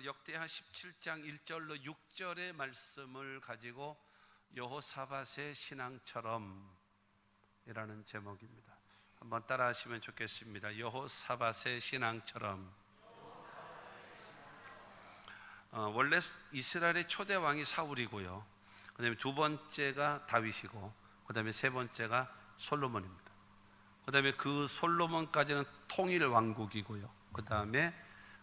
오늘 역대하 17장 1절로 6절의 말씀을 가지고 여호사밧의 신앙처럼 이라는 제목입니다. 한번 따라 하시면 좋겠습니다. 여호사밧의 신앙처럼. 원래 이스라엘의 초대 왕이 사울이고요, 그 다음에 두 번째가 다윗이고, 그 다음에 세 번째가 솔로몬입니다. 그 다음에 그 솔로몬까지는 통일 왕국이고요, 그 다음에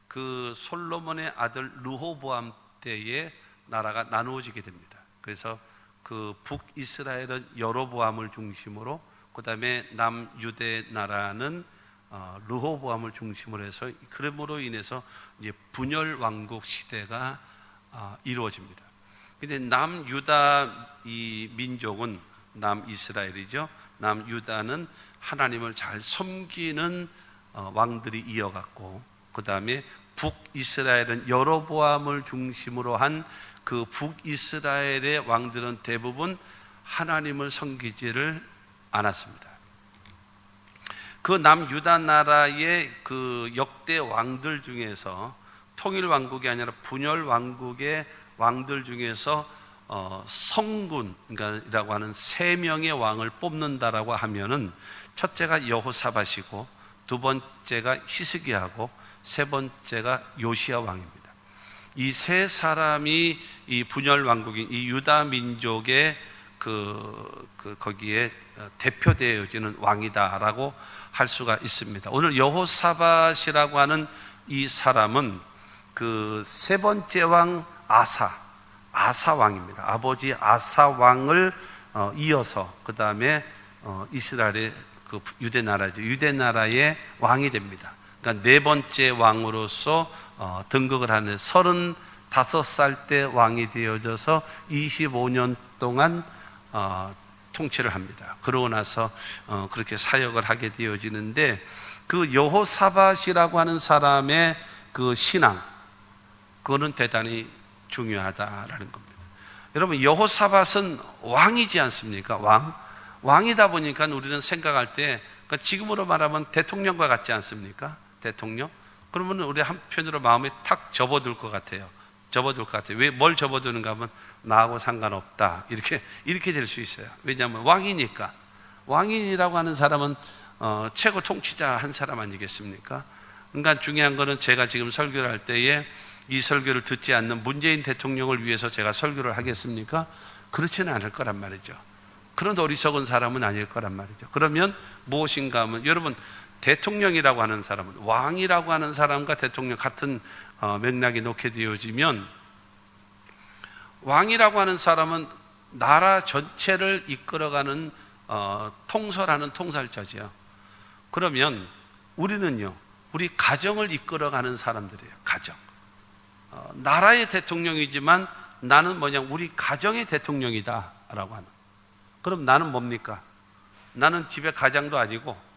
그 솔로몬의 아들 르호보암 때에 나라가 나누어지게 됩니다. 그래서 그 북이스라엘은 여로보암을 중심으로, 그 다음에 남유대 나라는 르호보암을 중심으로 해서, 그러므로 인해서 이제 분열 왕국 시대가 이루어집니다. 근데 남유다 이 민족은 남이스라엘이죠. 남유다는 하나님을 잘 섬기는 왕들이 이어갔고, 그 다음에 북이스라엘은 여로보암을 중심으로 한 그 북이스라엘의 왕들은 대부분 하나님을 섬기지를 않았습니다. 그 남유다 나라의 그 역대 왕들 중에서, 통일 왕국이 아니라 분열 왕국의 왕들 중에서 성군이라고 하는 세 명의 왕을 뽑는다라고 하면은, 첫째가 여호사밧이고, 두 번째가 히스기야하고, 세 번째가 요시야 왕입니다. 이 세 사람이 이 분열 왕국인 이 유다 민족의 거기에 대표되어지는 왕이다라고 할 수가 있습니다. 오늘 여호사밧이라고 하는 이 사람은 그 세 번째 왕 아사 왕입니다. 아버지 아사 왕을 이어서 그 다음에 이스라엘의 그 유대 나라죠. 유대 나라의 왕이 됩니다. 그러니까 네 번째 왕으로서 등극을 하는 35살 때 왕이 되어져서 25년 동안 통치를 합니다. 그러고 나서 그렇게 사역을 하게 되어지는데, 그 여호사밧이라고 하는 사람의 그 신앙, 그거는 대단히 중요하다라는 겁니다. 여러분, 여호사밧은 왕이지 않습니까? 왕이다 보니까 우리는 생각할 때, 그러니까 지금으로 말하면 대통령과 같지 않습니까? 대통령? 그러면 우리 한편으로 마음에 탁 접어둘 것 같아요. 왜 뭘 접어두는가 하면, 나하고 상관없다, 이렇게 될 수 있어요. 왜냐하면 왕이니까. 왕이라고 하는 사람은 최고 통치자 한 사람 아니겠습니까? 그러니까 중요한 거는, 제가 지금 설교를 할 때에 이 설교를 듣지 않는 문재인 대통령을 위해서 제가 설교를 하겠습니까? 그렇지는 않을 거란 말이죠. 그런 어리석은 사람은 아닐 거란 말이죠. 그러면 무엇인가 하면, 여러분, 대통령이라고 하는 사람은, 왕이라고 하는 사람과 대통령 같은 맥락에 놓게 되어지면, 왕이라고 하는 사람은 나라 전체를 이끌어가는 통솔하는 통살자죠. 그러면 우리는요, 우리 가정을 이끌어가는 사람들이에요. 가정. 나라의 대통령이지만 나는 우리 가정의 대통령이다 라고 하는. 그럼 나는 뭡니까? 나는 집에 가장도 아니고,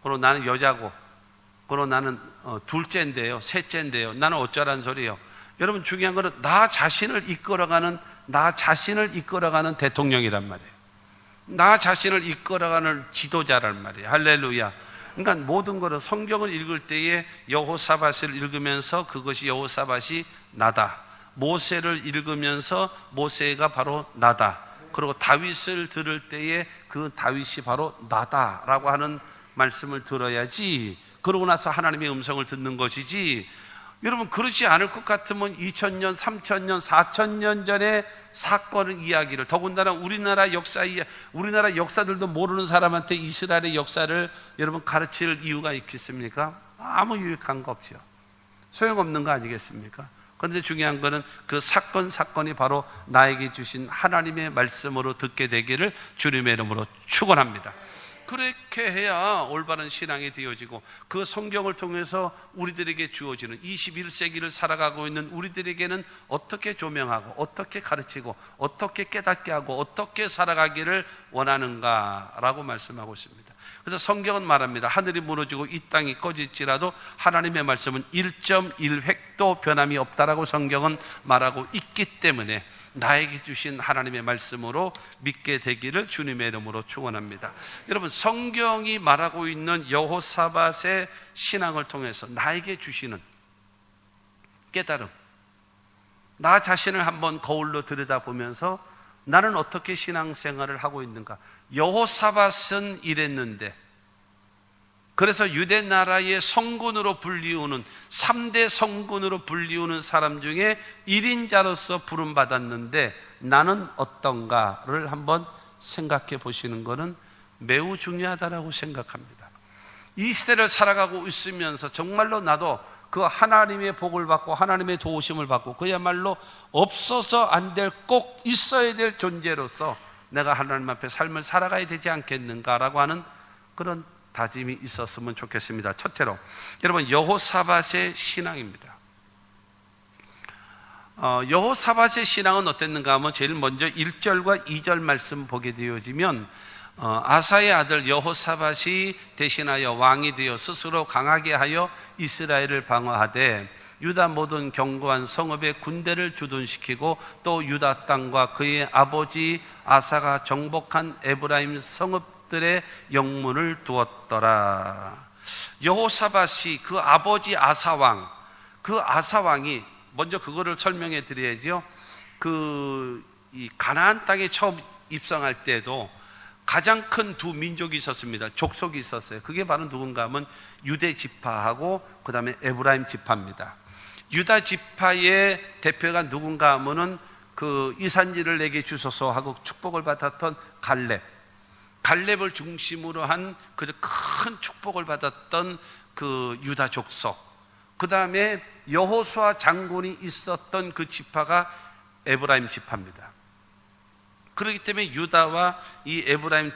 그리고 나는 여자고, 그리고 나는 둘째인데요, 셋째인데요, 나는 어쩌란 소리예요? 여러분, 중요한 거는 나 자신을 이끌어가는 대통령이란 말이에요. 나 자신을 이끌어가는 지도자란 말이에요. 할렐루야. 그러니까 모든 거를, 성경을 읽을 때에 여호사밧을 읽으면서 그것이 여호사밧이 나다, 모세를 읽으면서 모세가 바로 나다, 그리고 다윗을 들을 때에 그 다윗이 바로 나다라고 하는 말씀을 들어야지, 그러고 나서 하나님의 음성을 듣는 것이지. 여러분, 그렇지 않을 것 같으면 2000년, 3000년, 4000년 전의 사건의 이야기를, 더군다나 우리나라 역사들도 모르는 사람한테 이스라엘의 역사를 여러분 가르칠 이유가 있겠습니까? 아무 유익한 거 없죠. 소용없는 거 아니겠습니까? 그런데 중요한 거는 그 사건이 바로 나에게 주신 하나님의 말씀으로 듣게 되기를 주님의 이름으로 축원합니다. 그렇게 해야 올바른 신앙이 되어지고, 그 성경을 통해서 우리들에게 주어지는 21세기를 살아가고 있는 우리들에게는 어떻게 조명하고, 어떻게 가르치고, 어떻게 깨닫게 하고, 어떻게 살아가기를 원하는가라고 말씀하고 있습니다. 그래서 성경은 말합니다. 하늘이 무너지고 이 땅이 꺼질지라도 하나님의 말씀은 1.1획도 변함이 없다라고 성경은 말하고 있기 때문에, 나에게 주신 하나님의 말씀으로 믿게 되기를 주님의 이름으로 축원합니다. 여러분, 성경이 말하고 있는 여호사밧의 신앙을 통해서 나에게 주시는 깨달음, 나 자신을 한번 거울로 들여다보면서 나는 어떻게 신앙생활을 하고 있는가. 여호사밧은 이랬는데, 그래서 유대 나라의 성군으로 불리우는 3대 성군으로 불리우는 사람 중에 1인자로서 부름받았는데 나는 어떤가를 한번 생각해 보시는 것은 매우 중요하다고 생각합니다. 이 시대를 살아가고 있으면서 정말로 나도 그 하나님의 복을 받고 하나님의 도우심을 받고 그야말로 없어서 안 될, 꼭 있어야 될 존재로서 내가 하나님 앞에 삶을 살아가야 되지 않겠는가라고 하는 그런 다짐이 있었으면 좋겠습니다. 첫째로, 여러분, 여호사밧의 신앙입니다. 여호사밧의 신앙은 어땠는가 하면 제일 먼저 1절과 2절 말씀 보게 되어지면 아사의 아들 여호사밧이 대신하여 왕이 되어 스스로 강하게 하여 이스라엘을 방어하되 유다 모든 견고한 성읍에 군대를 주둔시키고 또 유다 땅과 그의 아버지 아사가 정복한 에브라임 성읍들의 영문을 두었더라. 여호사밧이 그 아버지 아사왕, 그 아사왕이 먼저 그거를 설명해 드려야죠. 이 가나안 땅에 처음 입성할 때도 가장 큰 두 민족이 있었습니다. 족속이 있었어요. 그게 바로 누군가 하면 유대 지파하고 그 다음에 에브라임 지파입니다. 유다 지파의 대표가 누군가 하면은 그 이산지를 내게 주소서 하고 축복을 받았던 갈렙을 중심으로 한 그 큰 축복을 받았던 그 유다 족속, 그 다음에 여호수아 장군이 있었던 그 지파가 에브라임 지파입니다. 그렇기 때문에 유다와 이 에브라임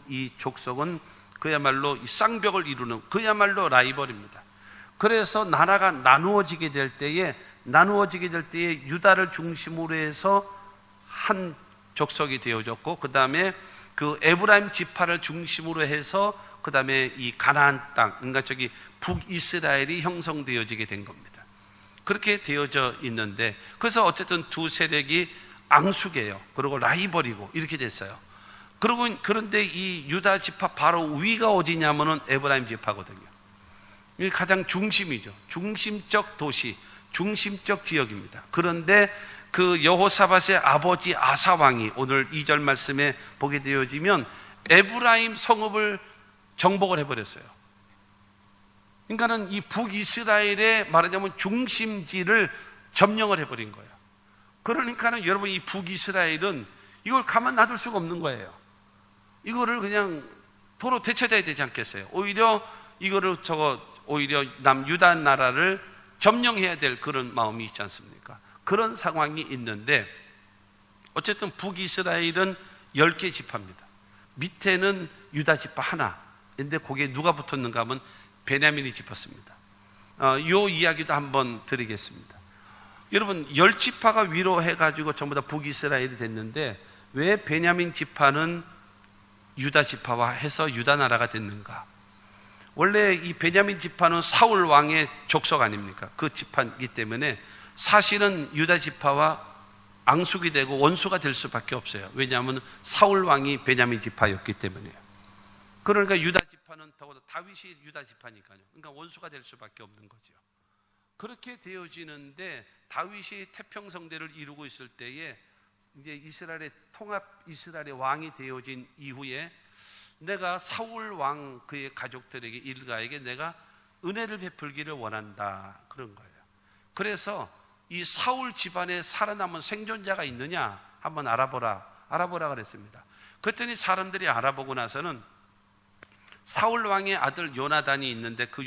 이 족속은 그야말로 쌍벽을 이루는 그야말로 라이벌입니다. 그래서 나라가 나누어지게 될 때에 유다를 중심으로 해서 한 족속이 되어졌고, 그 다음에 그 에브라임 지파를 중심으로 해서 그 다음에 이 가나안 땅, 그러니까 저기 북이스라엘이 형성되어지게 된 겁니다. 그렇게 되어져 있는데, 그래서 어쨌든 두 세력이 앙숙이에요. 그리고 라이벌이고 이렇게 됐어요. 그런데 이 유다 지파 바로 위가 어디냐면은 에브라임 지파거든요. 이게 가장 중심이죠. 중심적 도시, 중심적 지역입니다. 그런데 그 여호사밧의 아버지 아사왕이 오늘 2절 말씀에 보게 되어지면 에브라임 성읍을 정복을 해버렸어요. 그러니까는 이 북이스라엘의 말하자면 중심지를 점령을 해버린 거예요. 그러니까는 여러분, 이 북이스라엘은 이걸 가만 놔둘 수가 없는 거예요. 이거를 그냥 도로 되찾아야 되지 않겠어요? 오히려 남유다 나라를 점령해야 될 그런 마음이 있지 않습니까? 그런 상황이 있는데, 어쨌든 북이스라엘은 10개 지파입니다. 밑에는 유다 지파 하나. 근데 거기에 누가 붙었는가 하면 베냐민이 짚었습니다. 이 이야기도 한번 드리겠습니다. 여러분, 10지파가 위로 해가지고 전부 다 북이스라엘이 됐는데 왜 베냐민 지파는 유다 지파와 해서 유다 나라가 됐는가? 원래 이 베냐민 지파는 사울 왕의 족속 아닙니까? 그 지파이기 때문에 사실은 유다 지파와 앙숙이 되고 원수가 될 수밖에 없어요. 왜냐하면 사울 왕이 베냐민 지파였기 때문에요. 그러니까 유다 지파는 더구나 다윗이 유다 지파니까요. 그러니까 원수가 될 수밖에 없는 거죠. 그렇게 되어지는데 다윗이 태평성대를 이루고 있을 때에 이제 이스라엘의 이스라엘의 왕이 되어진 이후에 내가 사울 왕 그의 가족들에게 일가에게 내가 은혜를 베풀기를 원한다, 그런 거예요. 그래서 이 사울 집안에 살아남은 생존자가 있느냐 한번 알아보라 그랬습니다. 그랬더니 사람들이 알아보고 나서는 사울 왕의 아들 요나단이 있는데 그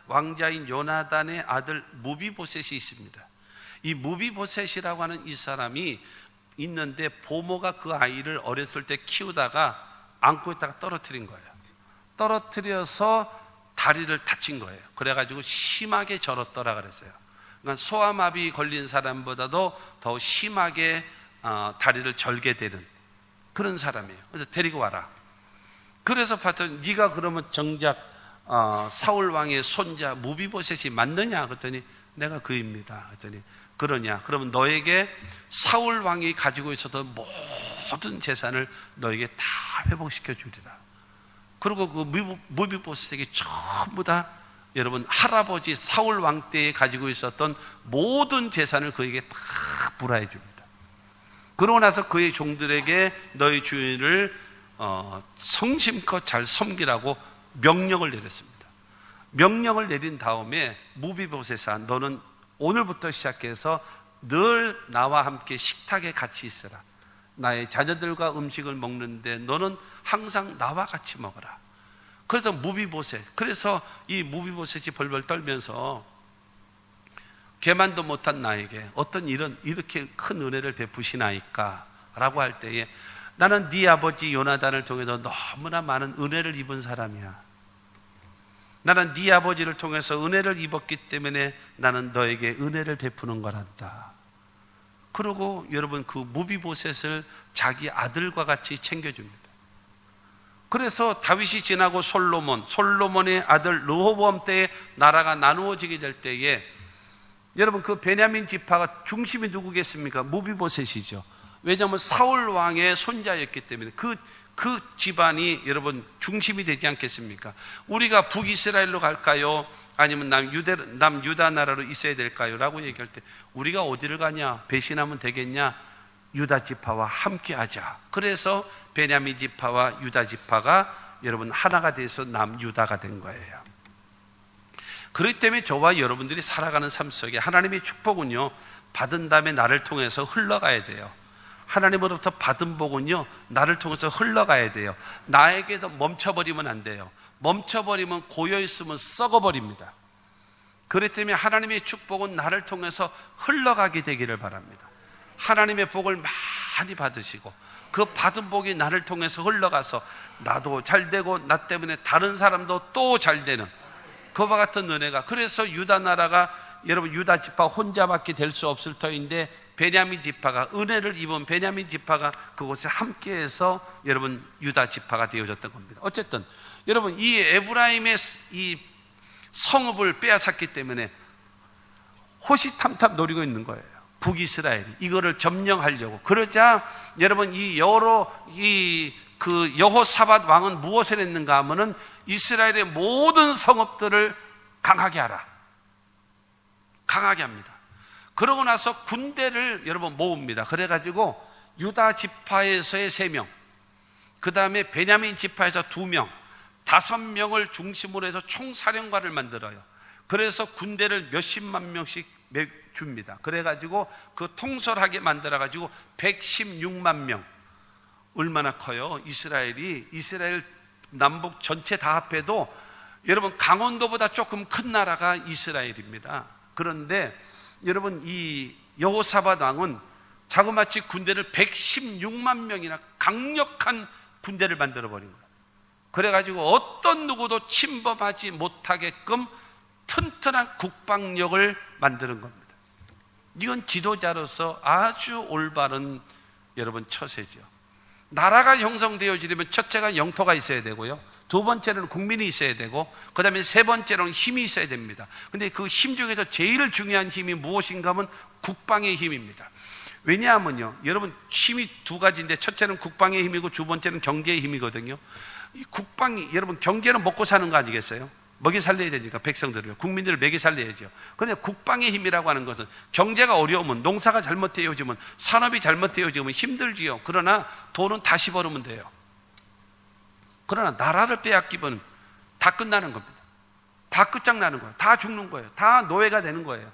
왕자인 요나단의 아들 무비보셋이 있습니다. 이 무비보셋이라고 하는 이 사람이 있는데 보모가 그 아이를 어렸을 때 키우다가 안고 있다가 떨어뜨린 거예요. 떨어뜨려서 다리를 다친 거예요. 그래가지고 심하게 절었더라 그랬어요. 그러니까 소아마비 걸린 사람보다도 더 심하게 다리를 절게 되는 그런 사람이에요. 그래서 데리고 와라. 그래서 봤더니 네가 그러면 정작 사울 왕의 손자 무비보셋이 맞느냐? 그랬더니 내가 그입니다. 그랬더니 그러냐? 그러면 너에게 사울 왕이 가지고 있었던 모든 재산을 너에게 다 회복시켜 주리라. 그리고 그 무비보셋에게 전부 다 여러분 할아버지 사울 왕 때에 가지고 있었던 모든 재산을 그에게 다 불화해 줍니다. 그러고 나서 그의 종들에게 너희 주인을 성심껏 잘 섬기라고 명령을 내렸습니다. 명령을 내린 다음에 무비보셋아, 너는 오늘부터 시작해서 늘 나와 함께 식탁에 같이 있어라. 나의 자녀들과 음식을 먹는데 너는 항상 나와 같이 먹어라. 그래서 무비보셋, 그래서 이 무비보셋이 벌벌 떨면서 개만도 못한 나에게 어떤 이렇게 큰 은혜를 베푸시나이까 라고 할 때에 나는 네 아버지 요나단을 통해서 너무나 많은 은혜를 입은 사람이야. 나는 네 아버지를 통해서 은혜를 입었기 때문에 나는 너에게 은혜를 베푸는 거란다. 그리고 여러분 그 무비보셋을 자기 아들과 같이 챙겨줍니다. 그래서 다윗이 지나고 솔로몬의 아들 르호보암 때에 나라가 나누어지게 될 때에 여러분 그 베냐민 지파가 중심이 누구겠습니까? 무비보셋이죠. 왜냐하면 사울 왕의 손자였기 때문에 그 집안이 여러분 중심이 되지 않겠습니까? 우리가 북이스라엘로 갈까요? 아니면 남유다 나라로 있어야 될까요? 라고 얘기할 때 우리가 어디를 가냐? 배신하면 되겠냐? 유다 지파와 함께 하자. 그래서 베냐민 지파와 유다 지파가 여러분 하나가 돼서 남유다가 된 거예요. 그렇기 때문에 저와 여러분들이 살아가는 삶 속에 하나님의 축복은요, 받은 다음에 나를 통해서 흘러가야 돼요. 하나님으로부터 받은 복은요, 나를 통해서 흘러가야 돼요. 나에게서 멈춰버리면 안 돼요. 멈춰버리면 고여있으면 썩어버립니다. 그렇기 때문에 하나님의 축복은 나를 통해서 흘러가게 되기를 바랍니다. 하나님의 복을 많이 받으시고 그 받은 복이 나를 통해서 흘러가서 나도 잘 되고 나 때문에 다른 사람도 또 잘 되는 그와 같은 은혜가, 그래서 유다 나라가 여러분 유다 지파 혼자밖에 될 수 없을 터인데 베냐민 지파가, 은혜를 입은 베냐민 지파가 그곳에 함께해서 여러분 유다 지파가 되어졌던 겁니다. 어쨌든 여러분 이 에브라임의 이 성읍을 빼앗았기 때문에 호시탐탐 노리고 있는 거예요. 북이스라엘이 이거를 점령하려고. 그러자 여러분 그 여호사밧 왕은 무엇을 했는가 하면은 이스라엘의 모든 성읍들을 강하게 하라, 강하게 합니다. 그러고 나서 군대를 여러분 모읍니다. 그래가지고 유다 지파에서의 3명, 그 다음에 베냐민 지파에서 2명, 5명을 중심으로 해서 총사령관을 만들어요. 그래서 군대를 몇십만 명씩 줍니다. 그래가지고 그 통솔하게 만들어가지고 116만 명. 얼마나 커요? 이스라엘 남북 전체 다 합해도 여러분 강원도보다 조금 큰 나라가 이스라엘입니다. 그런데 여러분 이 여호사밧 왕은 자그마치 군대를 116만 명이나 강력한 군대를 만들어 버린 거예요. 그래가지고 어떤 누구도 침범하지 못하게끔 튼튼한 국방력을 만드는 겁니다. 이건 지도자로서 아주 올바른 여러분 처세죠. 나라가 형성되어지려면 첫째가 영토가 있어야 되고요, 2번째는 국민이 있어야 되고, 그 다음에 3번째로는 힘이 있어야 됩니다. 근데 그 힘 중에서 제일 중요한 힘이 무엇인가 하면 국방의 힘입니다. 왜냐하면요, 여러분 힘이 2가지인데 첫째는 국방의 힘이고 2번째는 경제의 힘이거든요. 이 국방이, 여러분 경제는 먹고 사는 거 아니겠어요? 먹여 살려야 되니까 백성들을, 국민들을 먹여 살려야죠. 그런데 국방의 힘이라고 하는 것은 경제가 어려우면, 농사가 잘못되어지면, 산업이 잘못되어지면 힘들지요. 그러나 돈은 다시 벌으면 돼요. 그러나 나라를 빼앗기면 다 끝나는 겁니다. 다 끝장나는 거예요. 다 죽는 거예요. 다 노예가 되는 거예요.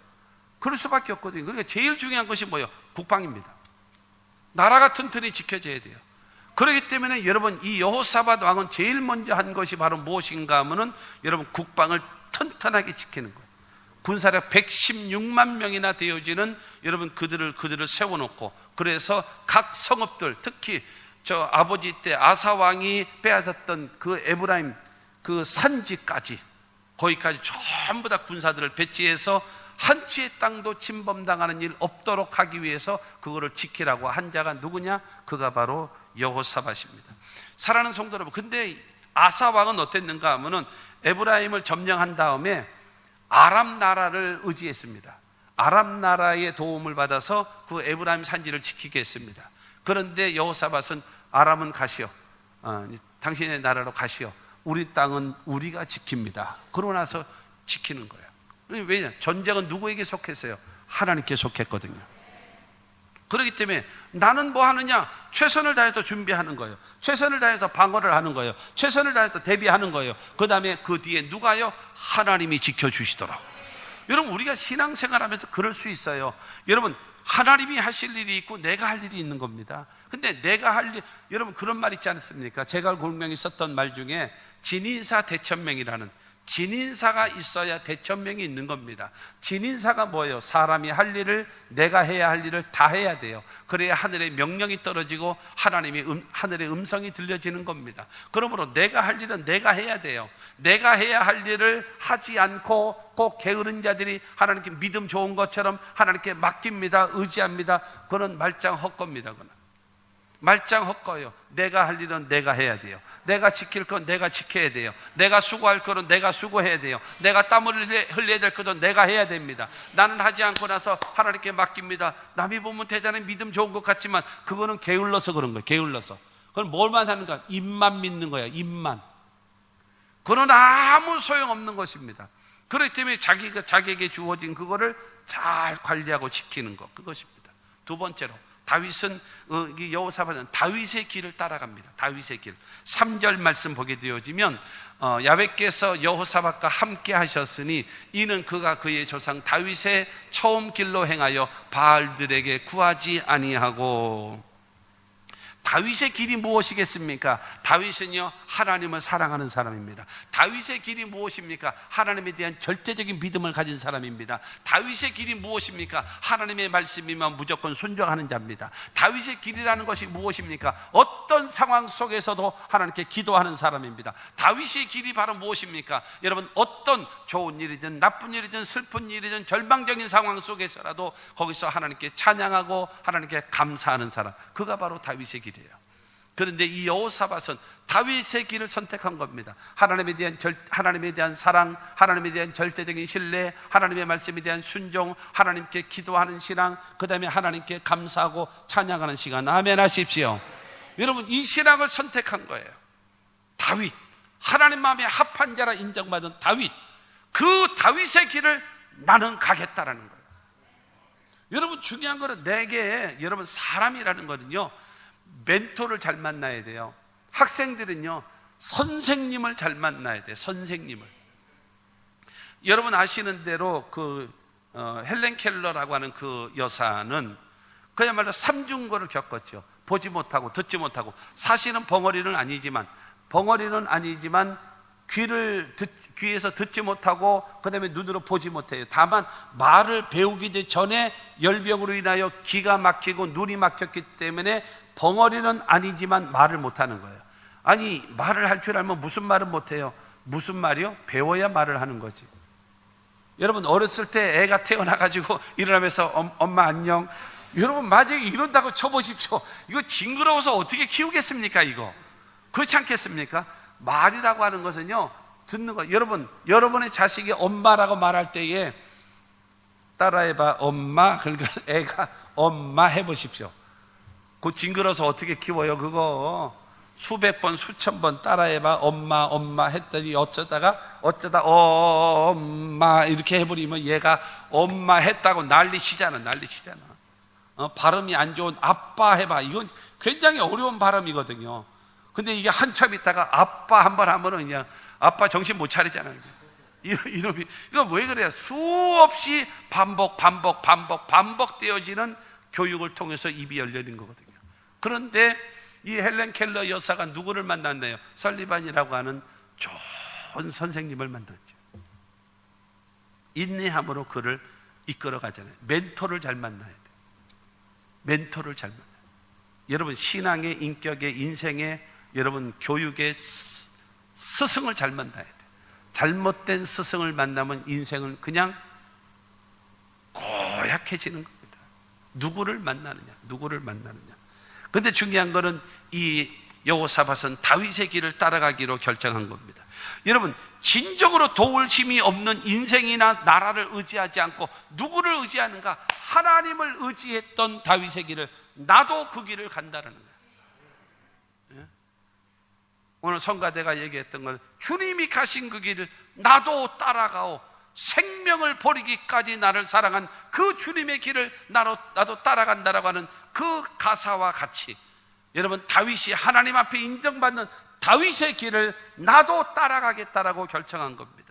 그럴 수밖에 없거든요. 그러니까 제일 중요한 것이 뭐예요? 국방입니다. 나라가 튼튼히 지켜져야 돼요. 그렇기 때문에 여러분 이 여호사밧 왕은 제일 먼저 한 것이 바로 무엇인가 하면은 여러분 국방을 튼튼하게 지키는 거예요. 군사력 116만 명이나 되어지는 여러분 그들을 세워놓고, 그래서 각 성읍들, 특히 저 아버지 때 아사 왕이 빼앗았던 그 에브라임 그 산지까지, 거기까지 전부 다 군사들을 배치해서 한 치의 땅도 침범당하는 일 없도록 하기 위해서 그거를 지키라고 한 자가 누구냐? 그가 바로 여호사밧입니다. 사랑하는 성도 여러분, 근데 아사 왕은 어땠는가 하면은 에브라임을 점령한 다음에 아람 나라를 의지했습니다. 아람 나라의 도움을 받아서 그 에브라임 산지를 지키게 했습니다. 그런데 여호사밧은 아람은 가시오, 당신의 나라로 가시오, 우리 땅은 우리가 지킵니다. 그러고 나서 지키는 거예요. 왜냐? 전쟁은 누구에게 속했어요? 하나님께 속했거든요. 그렇기 때문에 나는 뭐 하느냐? 최선을 다해서 준비하는 거예요. 최선을 다해서 방어를 하는 거예요. 최선을 다해서 대비하는 거예요. 그 다음에 그 뒤에 누가요? 하나님이 지켜주시더라고요. 여러분, 우리가 신앙생활하면서 그럴 수 있어요. 여러분, 하나님이 하실 일이 있고 내가 할 일이 있는 겁니다. 근데 내가 할 일, 여러분 그런 말 있지 않습니까? 제가 분명히 썼던 말 중에 진인사 대천명이라는, 진인사가 있어야 대천명이 있는 겁니다. 진인사가 뭐예요? 사람이 할 일을, 내가 해야 할 일을 다 해야 돼요. 그래야 하늘의 명령이 떨어지고 하늘의 음성이 들려지는 겁니다. 그러므로 내가 할 일은 내가 해야 돼요. 내가 해야 할 일을 하지 않고 꼭 게으른 자들이 하나님께 믿음 좋은 것처럼 하나님께 맡깁니다, 의지합니다. 그건 말짱 헛겁니다. 그건 말짱 헛거예요. 내가 할 일은 내가 해야 돼요. 내가 지킬 건 내가 지켜야 돼요. 내가 수고할 거는 내가 수고해야 돼요. 내가 땀을 흘려야 될 것은 내가 해야 됩니다. 나는 하지 않고 나서 하나님께 맡깁니다. 남이 보면 대단히 믿음 좋은 것 같지만 그거는 게을러서 그런 거예요. 게을러서. 그건 뭘만 하는가? 입만 믿는 거야. 입만. 그건 아무 소용없는 것입니다. 그렇기 때문에 자기에게 주어진 그거를 잘 관리하고 지키는 것, 그것입니다. 두 번째로, 다윗은, 여호사밧은 다윗의 길을 따라갑니다. 다윗의 길. 3절 말씀 보게 되어지면 야훼께서 여호사밧과 함께 하셨으니 이는 그가 그의 조상 다윗의 처음 길로 행하여 바알들에게 구하지 아니하고. 다윗의 길이 무엇이겠습니까? 다윗은요, 하나님을 사랑하는 사람입니다. 다윗의 길이 무엇입니까? 하나님에 대한 절대적인 믿음을 가진 사람입니다. 다윗의 길이 무엇입니까? 하나님의 말씀이면 무조건 순종하는 자입니다. 다윗의 길이라는 것이 무엇입니까? 어떤 상황 속에서도 하나님께 기도하는 사람입니다. 다윗의 길이 바로 무엇입니까? 여러분, 어떤 좋은 일이든 나쁜 일이든 슬픈 일이든 절망적인 상황 속에서라도 거기서 하나님께 찬양하고 하나님께 감사하는 사람, 그가 바로 다윗의 길이에요. 그런데 이 여호사밧은 다윗의 길을 선택한 겁니다. 하나님에 대한 사랑, 하나님에 대한 절대적인 신뢰, 하나님의 말씀에 대한 순종, 하나님께 기도하는 신앙, 그 다음에 하나님께 감사하고 찬양하는 시간. 아멘 하십시오. 여러분, 이 신앙을 선택한 거예요. 다윗, 하나님 마음에 합한 자라 인정받은 다윗, 그 다윗의 길을 나는 가겠다라는 거예요. 여러분, 중요한 거는 내게, 여러분, 사람이라는 거는요, 멘토를 잘 만나야 돼요. 학생들은요, 선생님을 잘 만나야 돼요. 선생님을. 여러분 아시는 대로 헬렌 켈러라고 하는 그 여사는 그야말로 삼중고를 겪었죠. 보지 못하고 듣지 못하고. 사실은 벙어리는 아니지만 귀에서 듣지 못하고 그 다음에 눈으로 보지 못해요. 다만 말을 배우기 전에 열병으로 인하여 귀가 막히고 눈이 막혔기 때문에 벙어리는 아니지만 말을 못하는 거예요. 아니, 말을 할 줄 알면 무슨 말은 못해요? 무슨 말이요? 배워야 말을 하는 거지. 여러분, 어렸을 때 애가 태어나가지고 일어나면서 엄마 안녕. 여러분, 만약에 이런다고 쳐보십시오. 이거 징그러워서 어떻게 키우겠습니까? 이거 그렇지 않겠습니까? 말이라고 하는 것은요, 듣는 거. 여러분의 자식이 엄마라고 말할 때에 따라해봐. 엄마. 그러니까 애가 엄마 해보십시오. 그 징그러서 어떻게 키워요? 그거 수백 번 수천 번 따라해봐. 엄마 했더니 어쩌다 엄마 이렇게 해버리면 얘가 엄마 했다고 난리치잖아. 발음이 안 좋은 아빠 해봐. 이건 굉장히 어려운 발음이거든요. 근데 이게 한참 있다가 아빠 한 번 하면은 그냥 아빠 정신 못 차리잖아요. 이놈이, 이거 왜 그래요? 수없이 반복되어지는 교육을 통해서 입이 열리는 거거든요. 그런데 이 헬렌 켈러 여사가 누구를 만났나요? 설리반이라고 하는 좋은 선생님을 만났죠. 인내함으로 그를 이끌어 가잖아요. 멘토를 잘 만나야 돼요. 멘토를 잘 만나요. 여러분, 신앙의, 인격의, 인생의, 여러분 교육의 스승을 잘 만나야 돼요. 잘못된 스승을 만나면 인생은 그냥 고약해지는 겁니다. 누구를 만나느냐. 그런데 중요한 거는 이 여호사밧은 다윗의 길을 따라가기로 결정한 겁니다. 여러분, 진정으로 도울 힘이 없는 인생이나 나라를 의지하지 않고 누구를 의지하는가? 하나님을 의지했던 다윗의 길을, 나도 그 길을 간다라는 거예요. 예? 오늘 성가대가 얘기했던 건 주님이 가신 그 길을 나도 따라가오. 생명을 버리기까지 나를 사랑한 그 주님의 길을 나도 따라간다라고 하는 그 가사와 같이, 여러분, 다윗이 하나님 앞에 인정받는 다윗의 길을 나도 따라가겠다라고 결정한 겁니다.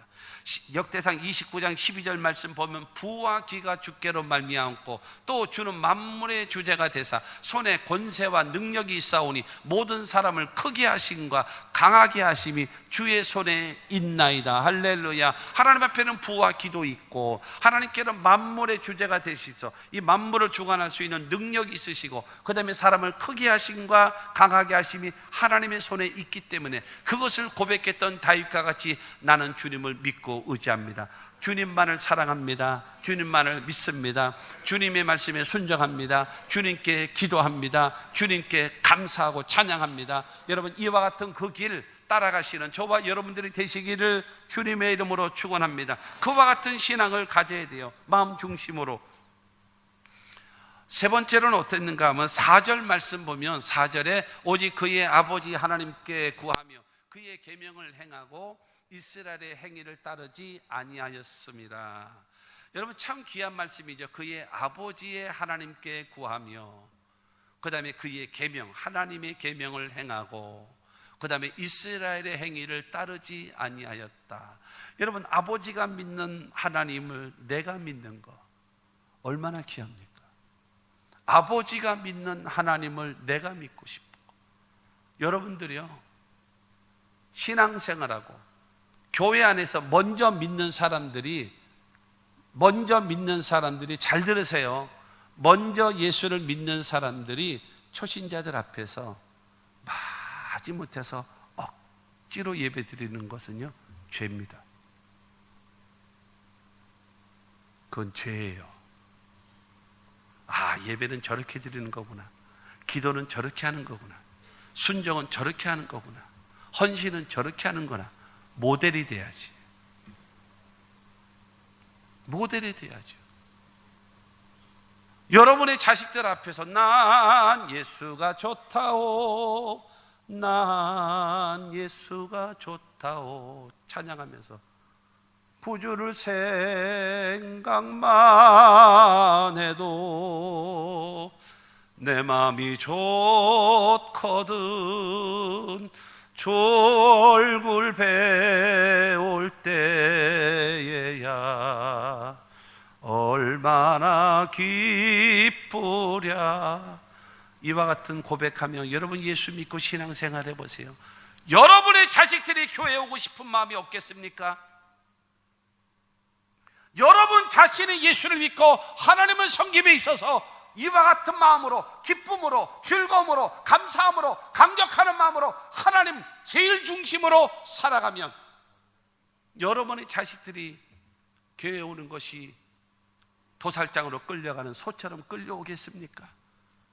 역대상 29장 12절 말씀 보면 부와 기가 주께로 말미암고 또 주는 만물의 주제가 되사 손에 권세와 능력이 있사오니 모든 사람을 크게 하심과 강하게 하심이 주의 손에 있나이다. 할렐루야. 하나님 앞에는 부와 기도 있고 하나님께는 만물의 주제가 되시서 이 만물을 주관할 수 있는 능력이 있으시고 그 다음에 사람을 크게 하심과 강하게 하심이 하나님의 손에 있기 때문에 그것을 고백했던 다윗과 같이 나는 주님을 믿고 의지합니다. 주님만을 사랑합니다. 주님만을 믿습니다. 주님의 말씀에 순종합니다. 주님께 기도합니다. 주님께 감사하고 찬양합니다. 여러분, 이와 같은 그 길 따라가시는 저와 여러분들이 되시기를 주님의 이름으로 축원합니다. 그와 같은 신앙을 가져야 돼요. 마음 중심으로. 세 번째로는 어땠는가 하면 4절 말씀 보면 4절에 오직 그의 아버지 하나님께 구하며 그의 계명을 행하고 이스라엘의 행위를 따르지 아니하였습니다. 여러분, 참 귀한 말씀이죠. 그의 아버지의 하나님께 구하며 그 다음에 그의 계명, 하나님의 계명을 행하고 그 다음에 이스라엘의 행위를 따르지 아니하였다. 여러분, 아버지가 믿는 하나님을 내가 믿는 거 얼마나 귀합니까? 아버지가 믿는 하나님을 내가 믿고 싶고, 여러분들이요, 신앙생활하고 교회 안에서 먼저 믿는 사람들이 잘 들으세요. 먼저 예수를 믿는 사람들이 초신자들 앞에서 마지못해서 억지로 예배 드리는 것은요, 죄입니다. 그건 죄예요. 예배는 저렇게 드리는 거구나. 기도는 저렇게 하는 거구나. 순종은 저렇게 하는 거구나. 헌신은 저렇게 하는 거나. 모델이 돼야지. 모델이 돼야죠. 여러분의 자식들 앞에서 난 예수가 좋다오, 난 예수가 좋다오 찬양하면서 구주를 생각만 해도 내 마음이 좋거든. 졸굴 배울 때에야 얼마나 기쁘랴. 이와 같은 고백하며 여러분 예수 믿고 신앙생활 해보세요. 여러분의 자식들이 교회에 오고 싶은 마음이 없겠습니까? 여러분 자신이 예수를 믿고 하나님을 섬김에 있어서 이와 같은 마음으로, 기쁨으로, 즐거움으로, 감사함으로, 감격하는 마음으로 하나님 제일 중심으로 살아가면 여러분의 자식들이 교회에 오는 것이 도살장으로 끌려가는 소처럼 끌려오겠습니까?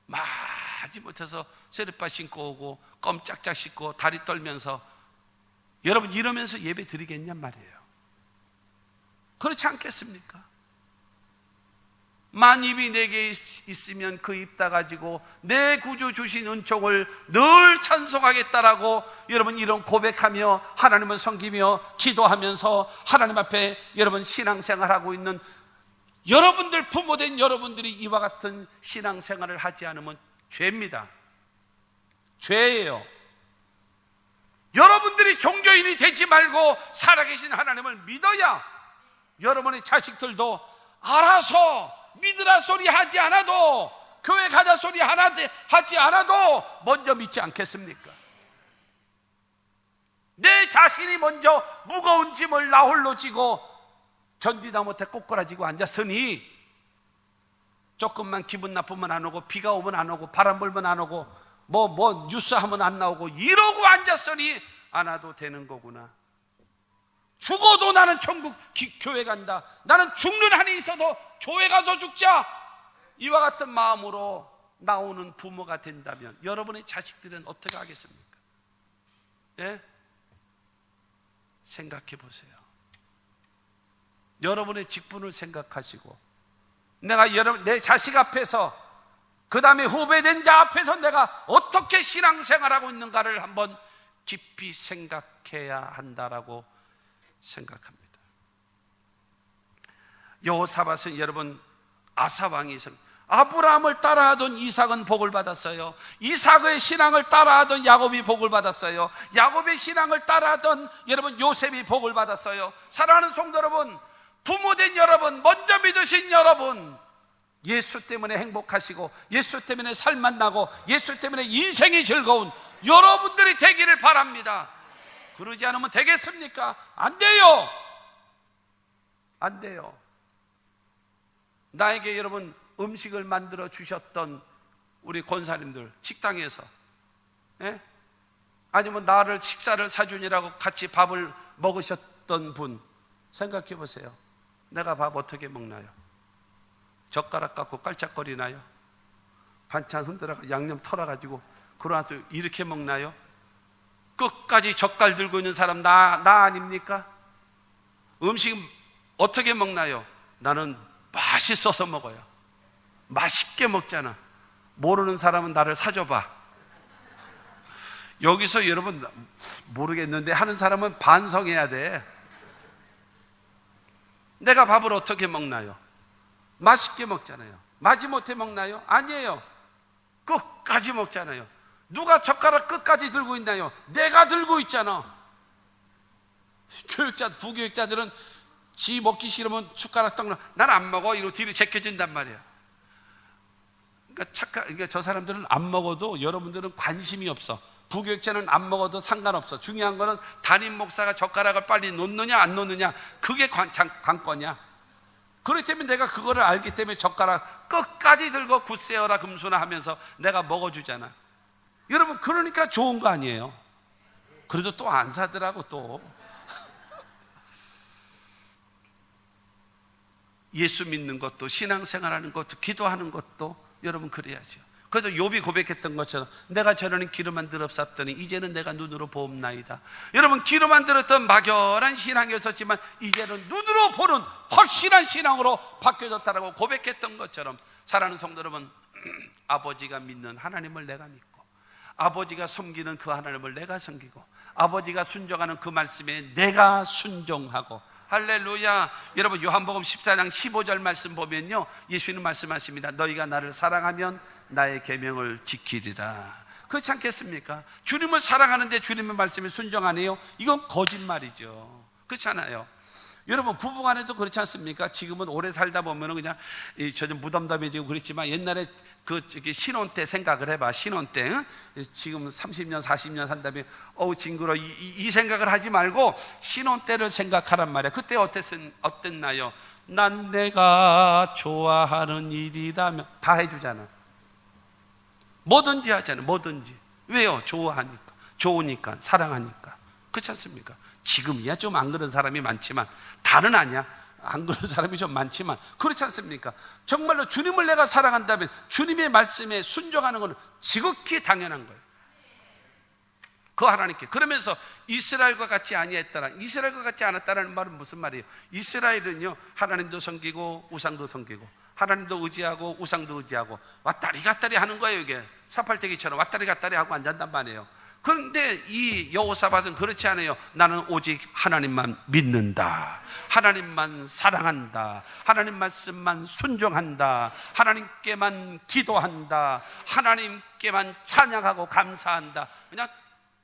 마지못해서 세르파 신고 오고 껌짝짝 씻고 다리 떨면서 여러분 이러면서 예배 드리겠냔 말이에요. 그렇지 않겠습니까? 만입이 내게 있으면 그 입 다 가지고 내 구주 주신 은총을 늘 찬송하겠다라고 여러분 이런 고백하며 하나님을 섬기며 기도하면서 하나님 앞에 여러분 신앙생활하고 있는 여러분들, 부모된 여러분들이 이와 같은 신앙생활을 하지 않으면 죄입니다. 죄예요. 여러분들이 종교인이 되지 말고 살아계신 하나님을 믿어야 여러분의 자식들도 알아서 믿으라 소리 하지 않아도, 교회 가자 소리 하나 하지 않아도 먼저 믿지 않겠습니까? 내 자신이 먼저 무거운 짐을 나 홀로 지고 견디다 못해 꼬꾸라지고 앉았으니 조금만 기분 나쁘면 안 오고 비가 오면 안 오고 바람 불면 안 오고 뭐 뉴스 하면 안 나오고 이러고 앉았으니 안 와도 되는 거구나. 죽어도 나는 천국 교회 간다. 나는 죽는 한이 있어도 교회 가서 죽자. 이와 같은 마음으로 나오는 부모가 된다면 여러분의 자식들은 어떻게 하겠습니까? 예? 생각해 보세요. 여러분의 직분을 생각하시고 내가 내 자식 앞에서 그 다음에 후배된 자 앞에서 내가 어떻게 신앙생활하고 있는가를 한번 깊이 생각해야 한다라고 생각합니다. 여호사밧은 여러분 아사 왕이 있습니다. 아브라함을 따라하던 이삭은 복을 받았어요. 이삭의 신앙을 따라하던 야곱이 복을 받았어요. 야곱의 신앙을 따라하던 여러분 요셉이 복을 받았어요. 사랑하는 성도 여러분, 부모된 여러분, 먼저 믿으신 여러분, 예수 때문에 행복하시고 예수 때문에 살만 나고 예수 때문에 인생이 즐거운 여러분들이 되기를 바랍니다. 그러지 않으면 되겠습니까? 안 돼요. 안 돼요. 나에게 여러분 음식을 만들어 주셨던 우리 권사님들, 식당에서, 예? 아니면 나를 식사를 사주니라고 같이 밥을 먹으셨던 분 생각해 보세요. 내가 밥 어떻게 먹나요? 젓가락 갖고 깔짝거리나요? 반찬 흔들어 양념 털어가지고 그러나서 이렇게 먹나요? 끝까지 젓갈 들고 있는 사람 나 아닙니까? 음식 어떻게 먹나요? 나는 맛있어서 먹어요. 맛있게 먹잖아. 모르는 사람은 나를 사줘봐. 여기서 여러분 모르겠는데 하는 사람은 반성해야 돼. 내가 밥을 어떻게 먹나요? 맛있게 먹잖아요. 마지못해 먹나요? 아니에요. 끝까지 먹잖아요. 누가 젓가락 끝까지 들고 있나요? 내가 들고 있잖아. 부교육자들은 지 먹기 싫으면 숟가락 딱 난 안 먹어 이러고 뒤로 제껴진단 말이야. 그러니까 저 사람들은 안 먹어도 여러분들은 관심이 없어. 부교육자는 안 먹어도 상관없어. 중요한 거는 담임 목사가 젓가락을 빨리 놓느냐 안 놓느냐, 그게 관건이야. 그렇기 때문에 내가 그거를 알기 때문에 젓가락 끝까지 들고 굳세어라 금수나 하면서 내가 먹어주잖아. 여러분 그러니까 좋은 거 아니에요? 그래도 또 안 사더라고. 또 예수 믿는 것도 신앙생활하는 것도 기도하는 것도 여러분 그래야죠. 그래서 욥이 고백했던 것처럼 내가 저러는 귀로만 들었었더니 이제는 내가 눈으로 보옵나이다. 여러분 기로만 들었던 막연한 신앙이었었지만 이제는 눈으로 보는 확실한 신앙으로 바뀌어졌다라고 고백했던 것처럼, 사랑하는 성도 여러분, 아버지가 믿는 하나님을 내가 믿고 아버지가 섬기는 그 하나님을 내가 섬기고 아버지가 순종하는 그 말씀에 내가 순종하고, 할렐루야. 여러분 요한복음 14장 15절 말씀 보면요, 예수님 말씀하십니다. 너희가 나를 사랑하면 나의 계명을 지키리라. 그렇지 않겠습니까? 주님을 사랑하는데 주님의 말씀에 순종 안 해요? 이건 거짓말이죠. 그렇잖아요. 여러분 부부간에도 그렇지 않습니까? 지금은 오래 살다 보면은 그냥 좀 무덤덤해지고 그랬지만 옛날에 신혼 때 생각을 해봐. 신혼 때, 응? 지금 30년 40년 산다면 징그러 이 생각을 하지 말고 신혼 때를 생각하란 말이야. 그때 어땠나요? 난 내가 좋아하는 일이라면 다 해주잖아. 뭐든지 하잖아. 뭐든지. 왜요? 좋아하니까, 좋으니까, 사랑하니까. 그렇지 않습니까? 지금이야 좀 안 그런 사람이 많지만, 다는 아니야. 안 그런 사람이 좀 많지만 그렇지 않습니까? 정말로 주님을 내가 사랑한다면 주님의 말씀에 순종하는 것은 지극히 당연한 거예요. 그 하나님께. 그러면서 이스라엘과 같이 아니했다라, 이스라엘과 같이 않았다라는 말은 무슨 말이에요? 이스라엘은요 하나님도 섬기고 우상도 섬기고 하나님도 의지하고 우상도 의지하고 왔다리 갔다리 하는 거예요. 이게 사팔대기처럼 왔다리 갔다리 하고 앉았단 말이에요. 그런데 이 여호사밧은 그렇지 않아요. 나는 오직 하나님만 믿는다, 하나님만 사랑한다, 하나님 말씀만 순종한다, 하나님께만 기도한다, 하나님께만 찬양하고 감사한다. 그냥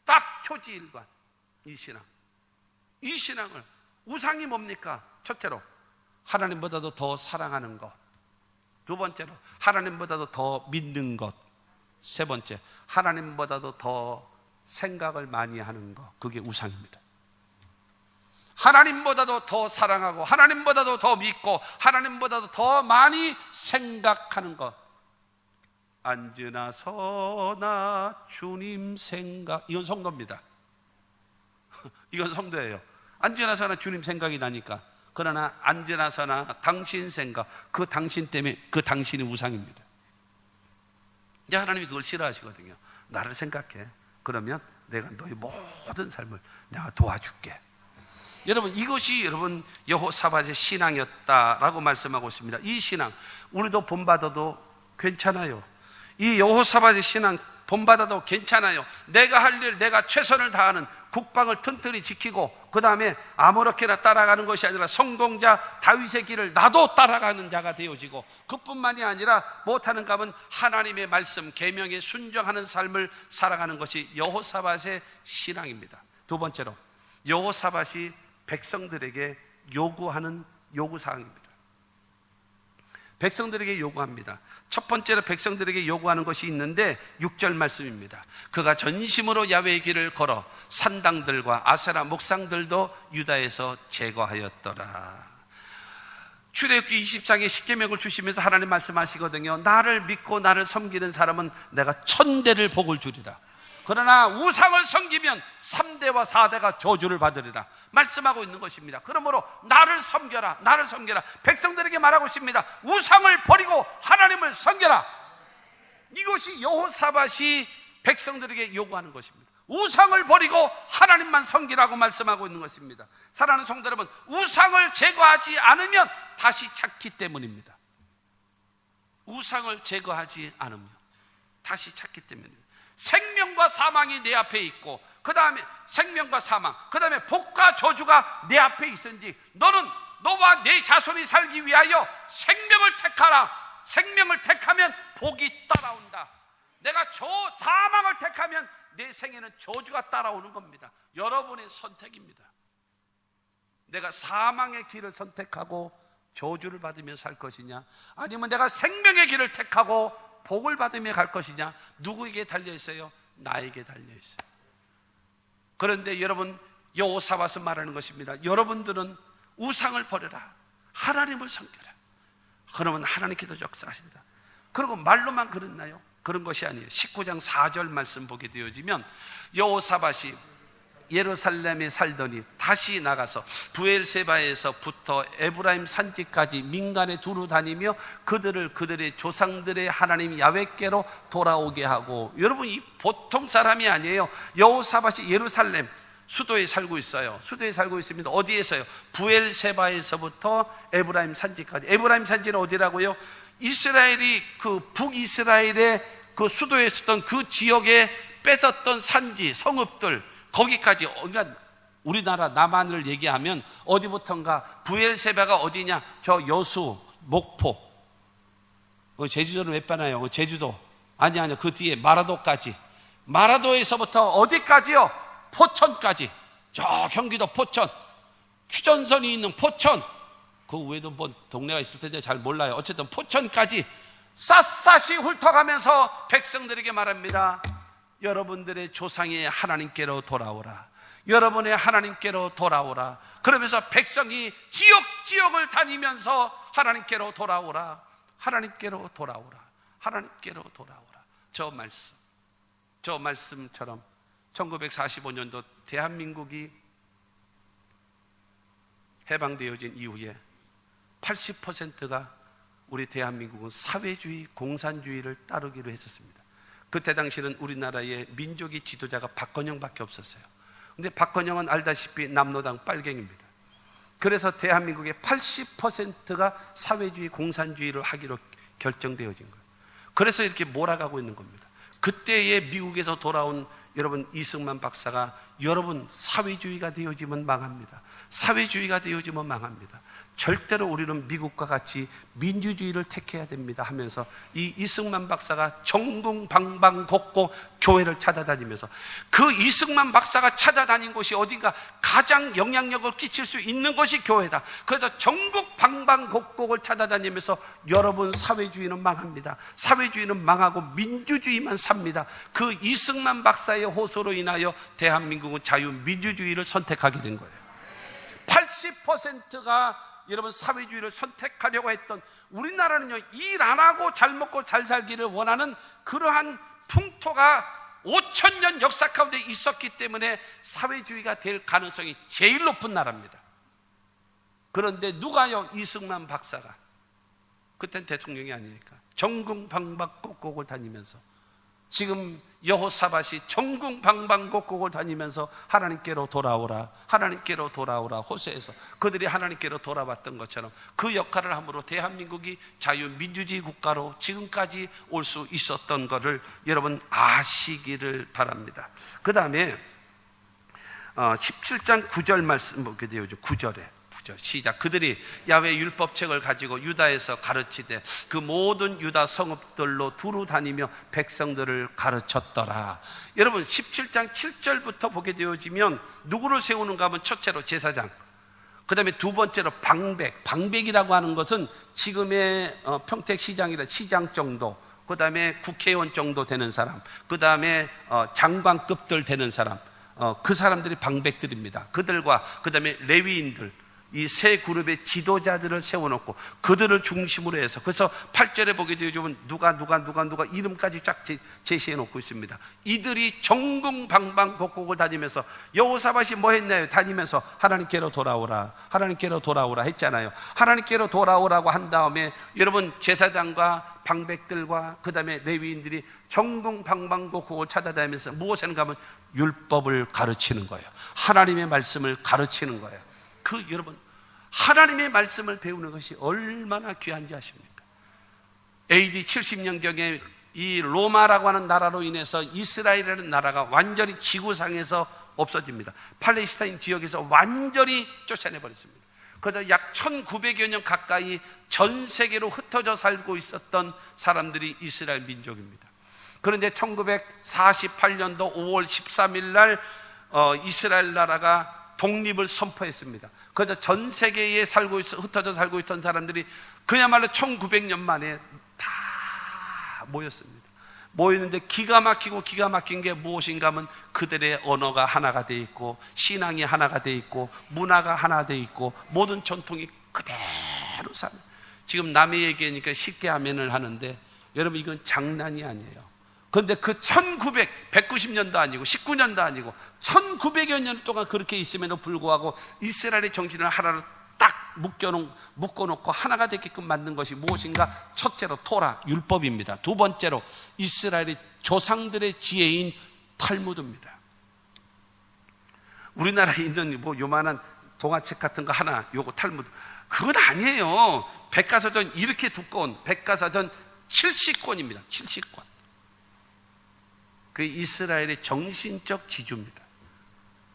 딱 초지일관. 이 신앙을, 우상이 뭡니까? 첫째로 하나님보다도 더 사랑하는 것, 두 번째로 하나님보다도 더 믿는 것, 세 번째 하나님보다도 더 생각을 많이 하는 것, 그게 우상입니다. 하나님보다도 더 사랑하고 하나님보다도 더 믿고 하나님보다도 더 많이 생각하는 것, 앉으나 서나 주님 생각, 이건 성도입니다. 이건 성도예요. 앉으나 서나 주님 생각이 나니까. 그러나 앉으나 서나 당신 생각, 그 당신 때문에 그 당신이 우상입니다. 이제 하나님이 그걸 싫어하시거든요. 나를 생각해. 그러면 내가 너의 모든 삶을 내가 도와줄게. 여러분 이것이 여러분 여호사밧의 신앙이었다라고 말씀하고 있습니다. 이 신앙 우리도 본받아도 괜찮아요. 이 여호사밧의 신앙 본받아도 괜찮아요. 내가 할 일, 내가 최선을 다하는 국방을 튼튼히 지키고 그 다음에 아무렇게나 따라가는 것이 아니라 성공자 다윗의 길을 나도 따라가는 자가 되어지고, 그뿐만이 아니라 못하는가 하면 하나님의 말씀 계명에 순종하는 삶을 살아가는 것이 여호사밧의 신앙입니다. 두 번째로 여호사밧이 백성들에게 요구하는 요구사항입니다. 백성들에게 요구합니다. 첫 번째로 백성들에게 요구하는 것이 있는데 6절 말씀입니다. 그가 전심으로 야훼의 길을 걸어 산당들과 아세라 목상들도 유다에서 제거하였더라. 출애굽기 20장에 십계명을 주시면서 하나님 말씀하시거든요. 나를 믿고 나를 섬기는 사람은 내가 1000대를 복을 주리라. 그러나 우상을 섬기면 3대와 4대가 저주를 받으리라 말씀하고 있는 것입니다. 그러므로 나를 섬겨라, 나를 섬겨라. 백성들에게 말하고 있습니다. 우상을 버리고 하나님을 섬겨라. 이것이 여호사밧이 백성들에게 요구하는 것입니다. 우상을 버리고 하나님만 섬기라고 말씀하고 있는 것입니다. 사랑하는 성도 여러분, 우상을 제거하지 않으면 다시 찾기 때문입니다. 우상을 제거하지 않으면 다시 찾기 때문입니다. 생명과 사망이 내 앞에 있고, 그 다음에 생명과 사망, 그 다음에 복과 저주가 내 앞에 있은지 너는 너와 내 자손이 살기 위하여 생명을 택하라. 생명을 택하면 복이 따라온다. 내가 사망을 택하면 내 생에는 저주가 따라오는 겁니다. 여러분의 선택입니다. 내가 사망의 길을 선택하고 저주를 받으며 살 것이냐, 아니면 내가 생명의 길을 택하고 복을 받으며 갈 것이냐, 누구에게 달려있어요? 나에게 달려있어요. 그런데 여러분, 여호사밧은 말하는 것입니다. 여러분들은 우상을 버려라, 하나님을 섬겨라. 그러면 하나님께서 역사하신다. 그리고 말로만 그랬나요? 그런 것이 아니에요. 19장 4절 말씀 보게 되어지면 여호사밧이 예루살렘에 살더니 다시 나가서 부엘세바에서부터 에브라임 산지까지 민간에 두루 다니며 그들의 조상들의 하나님 야훼께로 돌아오게 하고, 여러분 이 보통 사람이 아니에요. 여호사밧이 예루살렘 수도에 살고 있어요. 수도에 살고 있습니다. 어디에서요? 부엘세바에서부터 에브라임 산지까지. 에브라임 산지는 어디라고요? 이스라엘이 그 북이스라엘의 그 수도에 있었던 그 지역에 뺏었던 산지, 성읍들, 거기까지. 그러니까 우리나라 남한을 얘기하면 어디부터인가, 부엘세바가 어디냐? 저 여수, 목포, 제주도는 왜 빼나요? 제주도 아니 그 뒤에 마라도까지. 마라도에서부터 어디까지요? 포천까지. 저 경기도 포천, 휴전선이 있는 포천, 그 외에도 뭐 동네가 있을 텐데 잘 몰라요. 어쨌든 포천까지 샅샅이 훑어가면서 백성들에게 말합니다. 여러분들의 조상의 하나님께로 돌아오라. 여러분의 하나님께로 돌아오라. 그러면서 백성이 지역을 다니면서 하나님께로 돌아오라, 하나님께로 돌아오라, 하나님께로 돌아오라. 저 말씀처럼 1945년도 대한민국이 해방되어진 이후에 80%가 우리 대한민국은 사회주의, 공산주의를 따르기로 했었습니다. 그때 당시는 우리나라의 민족의 지도자가 박건영밖에 없었어요. 근데 박건영은 알다시피 남로당 빨갱입니다. 그래서 대한민국의 80%가 사회주의, 공산주의를 하기로 결정되어진 거예요. 그래서 이렇게 몰아가고 있는 겁니다. 그때의 미국에서 돌아온 여러분 이승만 박사가, 여러분 사회주의가 되어지면 망합니다. 사회주의가 되어지면 망합니다. 절대로 우리는 미국과 같이 민주주의를 택해야 됩니다 하면서 이 이승만 박사가 전국 방방곡곡 교회를 찾아다니면서, 그 이승만 박사가 찾아다닌 곳이 어딘가 가장 영향력을 끼칠 수 있는 것이 교회다. 그래서 전국 방방곡곡을 찾아다니면서 여러분 사회주의는 망합니다, 사회주의는 망하고 민주주의만 삽니다. 그 이승만 박사의 호소로 인하여 대한민국은 자유민주주의를 선택하게 된 거예요. 80%가 여러분 사회주의를 선택하려고 했던 우리나라는요, 일 안 하고 잘 먹고 잘 살기를 원하는 그러한 풍토가 5000년 역사 가운데 있었기 때문에 사회주의가 될 가능성이 제일 높은 나라입니다. 그런데 누가요? 이승만 박사가, 그땐 대통령이 아니니까 전국 방방곡곡을 다니면서 지금 여호사밧이 전국 방방곡곡을 다니면서 하나님께로 돌아오라, 하나님께로 돌아오라, 호세에서 그들이 하나님께로 돌아왔던 것처럼 그 역할을 함으로 대한민국이 자유민주주의 국가로 지금까지 올 수 있었던 것을 여러분 아시기를 바랍니다. 그 다음에 17장 9절 말씀 보게 되죠. 9절에 시작. 그들이 야훼 율법책을 가지고 유다에서 가르치되 그 모든 유다 성읍들로 두루 다니며 백성들을 가르쳤더라. 여러분 17장 7절부터 보게 되어지면 누구를 세우는가 하면 첫째로 제사장, 그 다음에 두 번째로 방백이라고 하는 것은 지금의 평택시장이라 시장 정도, 그 다음에 국회의원 정도 되는 사람, 그 다음에 장관급들 되는 사람, 그 사람들이 방백들입니다. 그들과 그 다음에 레위인들, 이 세 그룹의 지도자들을 세워놓고 그들을 중심으로 해서, 그래서 8절에 보게 되면 누가 이름까지 쫙 제시해 놓고 있습니다. 이들이 전국 방방곡곡을 다니면서 여호사밧이 뭐 했나요? 다니면서 하나님께로 돌아오라, 하나님께로 돌아오라 했잖아요. 하나님께로 돌아오라고 한 다음에 여러분 제사장과 방백들과 그 다음에 레위인들이 전국 방방곡곡을 찾아다니면서 무엇을 하는가 하면 율법을 가르치는 거예요. 하나님의 말씀을 가르치는 거예요. 여러분 하나님의 말씀을 배우는 것이 얼마나 귀한지 아십니까? AD 70년경에 이 로마라고 하는 나라로 인해서 이스라엘이라는 나라가 완전히 지구상에서 없어집니다. 팔레스타인 지역에서 완전히 쫓아내버렸습니다. 그래서 약 1900여 년 가까이 전 세계로 흩어져 살고 있었던 사람들이 이스라엘 민족입니다. 그런데 1948년도 5월 13일 날 이스라엘 나라가 독립을 선포했습니다. 그래서 전 세계에 흩어져 살고 있던 사람들이 그야말로 1900년 만에 다 모였습니다. 모였는데 기가 막힌 게 무엇인가 하면 그들의 언어가 하나가 돼 있고, 신앙이 하나가 돼 있고, 문화가 하나 돼 있고, 모든 전통이 그대로 사는. 지금 남의 얘기하니까 쉽게 하면을 하는데 여러분 이건 장난이 아니에요. 그런데 그 190년도 아니고 19년도 아니고 1900여 년 동안 그렇게 있음에도 불구하고 이스라엘의 정신을 하나로 딱 묶어놓고 하나가 되게끔 만든 것이 무엇인가? 첫째로 토라, 율법입니다. 두 번째로 이스라엘의 조상들의 지혜인 탈무드입니다. 우리나라에 있는 뭐 요만한 동화책 같은 거 하나, 요거 탈무드, 그건 아니에요. 백과사전, 이렇게 두꺼운 백과사전 70권입니다 70권. 그 이스라엘의 정신적 지주입니다.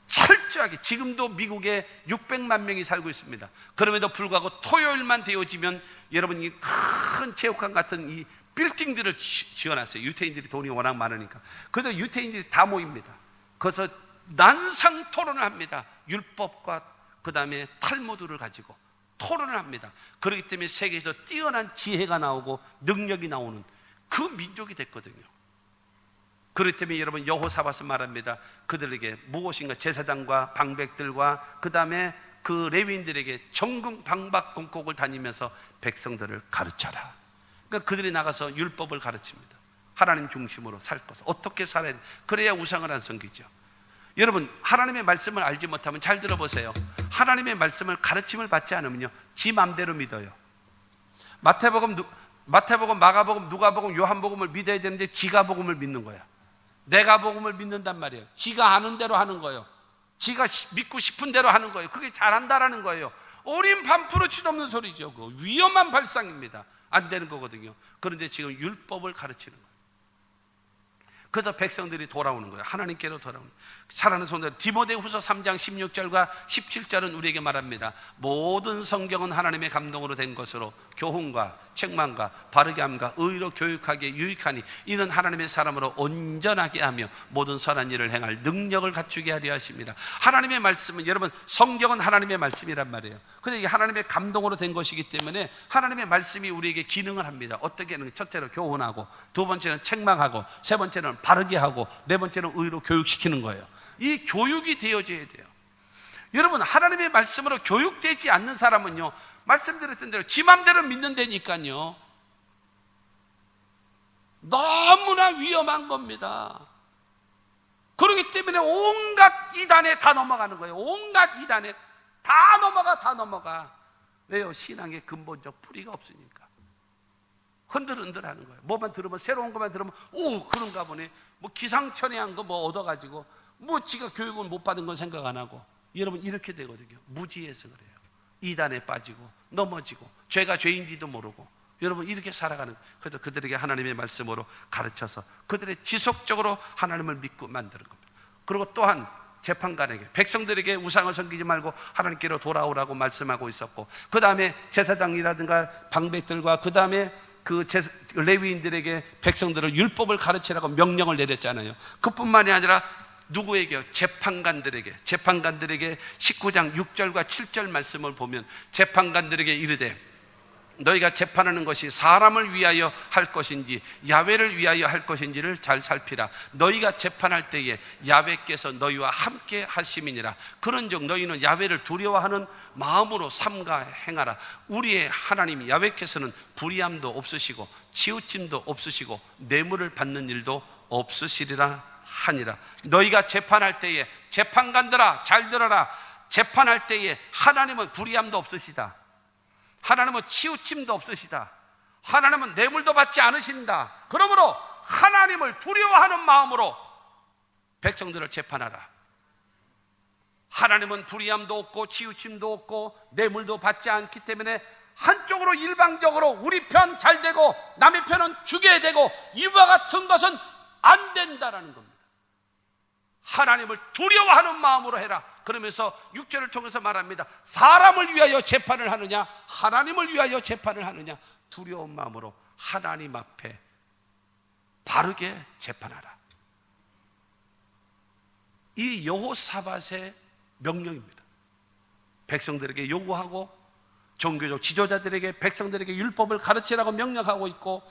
철저하게 지금도 미국에 600만 명이 살고 있습니다. 그럼에도 불구하고 토요일만 되어지면 여러분 이 큰 체육관 같은 이 빌딩들을 지어놨어요. 유태인들이 돈이 워낙 많으니까. 그래서 유태인들이 다 모입니다. 그래서 난상 토론을 합니다. 율법과 그 다음에 탈무드를 가지고 토론을 합니다. 그렇기 때문에 세계에서 뛰어난 지혜가 나오고 능력이 나오는 그 민족이 됐거든요. 그렇기 때문에 여러분 여호사밧은 말합니다. 그들에게 무엇인가 제사장과 방백들과 그 다음에 그 레위인들에게 전국 방방곡곡을 다니면서 백성들을 가르쳐라. 그러니까 그들이 나가서 율법을 가르칩니다. 하나님 중심으로 살 것, 어떻게 살아야 돼. 그래야 우상을 안 섬기죠. 여러분 하나님의 말씀을 알지 못하면, 잘 들어보세요, 하나님의 말씀을 가르침을 받지 않으면요 지 맘대로 믿어요. 마태복음, 마가복음, 누가복음, 요한복음을 믿어야 되는데 지가 복음을 믿는 거야. 내가 복음을 믿는단 말이에요. 지가 아는 대로 하는 거예요. 지가 믿고 싶은 대로 하는 거예요. 그게 잘한다라는 거예요. 어린 반프로치도 없는 소리죠. 그 위험한 발상입니다. 안 되는 거거든요. 그런데 지금 율법을 가르치는 거예요. 그래서 백성들이 돌아오는 거예요. 하나님께로 돌아오는 거예요. 사랑하는 성도들, 디모데후서 3장 16절과 17절은 우리에게 말합니다. 모든 성경은 하나님의 감동으로 된 것으로 교훈과 책망과 바르게 함과 의로 교육하기에 유익하니 이는 하나님의 사람으로 온전하게 하며 모든 선한 일을 행할 능력을 갖추게 하려 하십니다. 하나님의 말씀은, 여러분 성경은 하나님의 말씀이란 말이에요. 그래서 이게 하나님의 감동으로 된 것이기 때문에 하나님의 말씀이 우리에게 기능을 합니다. 어떻게 하는? 첫째로 교훈하고, 두 번째는 책망하고, 세 번째는 바르게 하고, 네 번째는 의로 교육시키는 거예요. 이 교육이 되어져야 돼요. 여러분 하나님의 말씀으로 교육되지 않는 사람은요, 말씀드렸던 대로 지 맘대로 믿는다니까요, 너무나 위험한 겁니다. 그렇기 때문에 온갖 이단에 다 넘어가는 거예요. 온갖 이단에 다 넘어가. 왜요? 신앙의 근본적 뿌리가 없으니까. 흔들흔들하는 거예요. 뭐만 들으면, 새로운 것만 들으면 오, 그런가 보네. 뭐 기상천외한 거 뭐 얻어가지고 뭐 지가 교육을 못 받은 건 생각 안 하고. 여러분, 이렇게 되거든요. 무지해서 그래요. 이단에 빠지고 넘어지고 죄가 죄인지도 모르고. 여러분, 이렇게 살아가는 거예요. 그래서 그들에게 하나님의 말씀으로 가르쳐서 그들의 지속적으로 하나님을 믿고 만드는 겁니다. 그리고 또한 재판관에게, 백성들에게 우상을 섬기지 말고 하나님께로 돌아오라고 말씀하고 있었고, 그 다음에 제사장이라든가 방백들과 그 다음에 레위인들에게 백성들을 율법을 가르치라고 명령을 내렸잖아요. 그뿐만이 아니라 누구에게요? 재판관들에게 19장 6절과 7절 말씀을 보면 재판관들에게 이르되 너희가 재판하는 것이 사람을 위하여 할 것인지 야훼를 위하여 할 것인지를 잘 살피라. 너희가 재판할 때에 야훼께서 너희와 함께 하심이니라. 그런즉 너희는 야훼를 두려워하는 마음으로 삼가 행하라. 우리의 하나님 야훼께서는 불의함도 없으시고 치우침도 없으시고 뇌물을 받는 일도 없으시리라 하니라. 너희가 재판할 때에, 재판관들아 잘 들어라, 재판할 때에 하나님은 불의함도 없으시다. 하나님은 치우침도 없으시다. 하나님은 뇌물도 받지 않으신다. 그러므로 하나님을 두려워하는 마음으로 백성들을 재판하라. 하나님은 불의함도 없고 치우침도 없고 뇌물도 받지 않기 때문에 한쪽으로 일방적으로 우리 편 잘 되고 남의 편은 죽여야 되고 이와 같은 것은 안 된다라는 겁니다. 하나님을 두려워하는 마음으로 해라. 그러면서 6절을 통해서 말합니다. 사람을 위하여 재판을 하느냐 하나님을 위하여 재판을 하느냐, 두려운 마음으로 하나님 앞에 바르게 재판하라. 이 여호사밧의 명령입니다. 백성들에게 요구하고 종교적 지도자들에게, 백성들에게 율법을 가르치라고 명령하고 있고,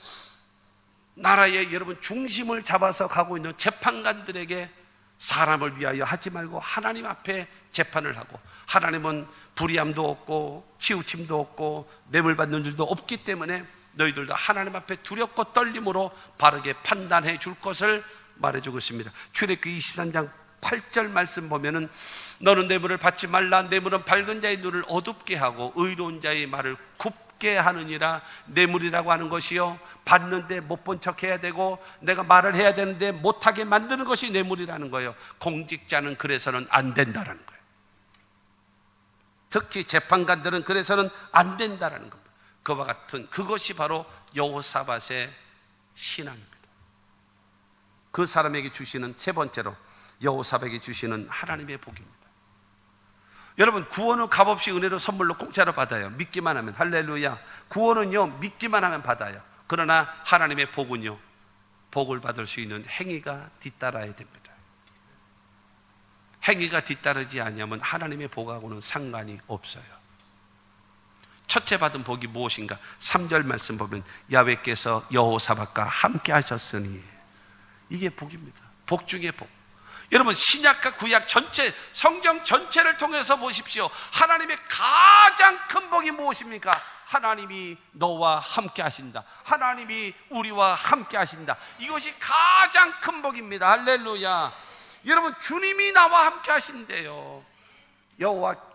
나라의 여러분 중심을 잡아서 가고 있는 재판관들에게 사람을 위하여 하지 말고 하나님 앞에 재판을 하고, 하나님은 불의함도 없고 치우침도 없고 뇌물 받는 일도 없기 때문에 너희들도 하나님 앞에 두렵고 떨림으로 바르게 판단해 줄 것을 말해주고 있습니다. 출애굽기 23장 8절 말씀 보면은 너는 뇌물을 받지 말라. 뇌물은 밝은 자의 눈을 어둡게 하고 의로운 자의 말을 굽게 하느니라. 뇌물이라고 하는 것이요, 받는데 못 본 척 해야 되고 내가 말을 해야 되는데 못하게 만드는 것이 뇌물이라는 거예요. 공직자는 그래서는 안 된다라는 거예요. 특히 재판관들은 그래서는 안 된다라는 겁니다. 그와 같은 그것이 바로 여호사밧의 신앙입니다. 그 사람에게 주시는 세 번째로 여호사밧에게 주시는 하나님의 복입니다. 여러분, 구원은 값없이 은혜로 선물로 공짜로 받아요. 믿기만 하면. 할렐루야. 구원은요 믿기만 하면 받아요. 그러나 하나님의 복은요, 복을 받을 수 있는 행위가 뒤따라야 됩니다. 행위가 뒤따르지 않으면 하나님의 복하고는 상관이 없어요. 첫째 받은 복이 무엇인가? 3절 말씀 보면 야훼께서 여호사밧과 함께 하셨으니, 이게 복입니다. 복 중에 복. 여러분, 신약과 구약 전체, 성경 전체를 통해서 보십시오. 하나님의 가장 큰 복이 무엇입니까? 하나님이 너와 함께 하신다. 하나님이 우리와 함께 하신다. 이것이 가장 큰 복입니다. 할렐루야. 여러분, 주님이 나와 함께 하신대요.